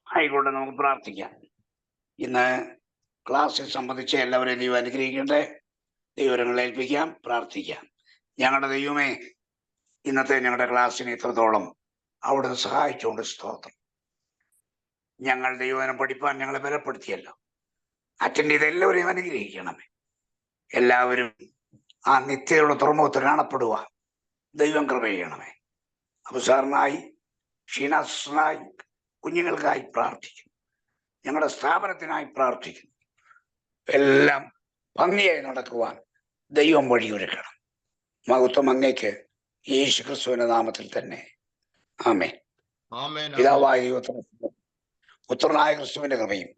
ആയിക്കോട്ടെ, നമുക്ക് പ്രാർത്ഥിക്കാം. ഇന്ന് ക്ലാസ്സിൽ സംബന്ധിച്ച എല്ലാവരെയും ദൈവം അനുഗ്രഹിക്കട്ടെ. ദൈവങ്ങളെ ഏൽപ്പിക്കാം, പ്രാർത്ഥിക്കാം. ഞങ്ങളുടെ ദൈവമേ, ഇന്നത്തെ ഞങ്ങളുടെ ക്ലാസ്സിനെ ഇത്രത്തോളം അവിടുന്ന് സഹായിച്ചുകൊണ്ട് സ്തോത്രം. ഞങ്ങൾ ദൈവനം പഠിപ്പാൻ ഞങ്ങളെ ബലപ്പെടുത്തിയല്ലോ. അറ്റൻഡ് ചെയ്ത് എല്ലാവരെയും അനുഗ്രഹിക്കണമേ. എല്ലാവരും ആ നിത്യതയുടെ തുറമുഖത്ത് കാണപ്പെടുവാൻ ദൈവം കൃപ ചെയ്യണമേ. അബുസാറിനായി, ഷീനാസിനായി, കുഞ്ഞുങ്ങൾക്കായി പ്രാർത്ഥിക്കുന്നു. ഞങ്ങളുടെ സ്ഥാപനത്തിനായി പ്രാർത്ഥിക്കുന്നു. എല്ലാം ഭംഗിയായി നടക്കുവാൻ ദൈവം വഴിയൊരുക്കണം. മഹത്വം അങ്ങേക്ക് യേശു ക്രിസ്തുവിന്റെ നാമത്തിൽ തന്നെ. ആമേൻ. പിതാവായ ദൈവത്തിന്, പുത്രനായ ക്രിസ്തുവിന്റെ കൃപയും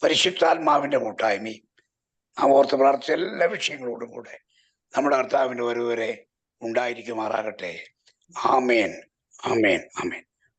പരിശുദ്ധാത്മാവിന്റെ കൂട്ടായ്മയും നാം ഓർത്ത് പ്രാർത്ഥിച്ച എല്ലാ വിഷയങ്ങളോടും കൂടെ നമ്മുടെ കർത്താവിന്റെ വരവ് വരെ ഉണ്ടായിരിക്കുമാറാകട്ടെ. ആമേൻ, ആമേൻ, ആമേൻ.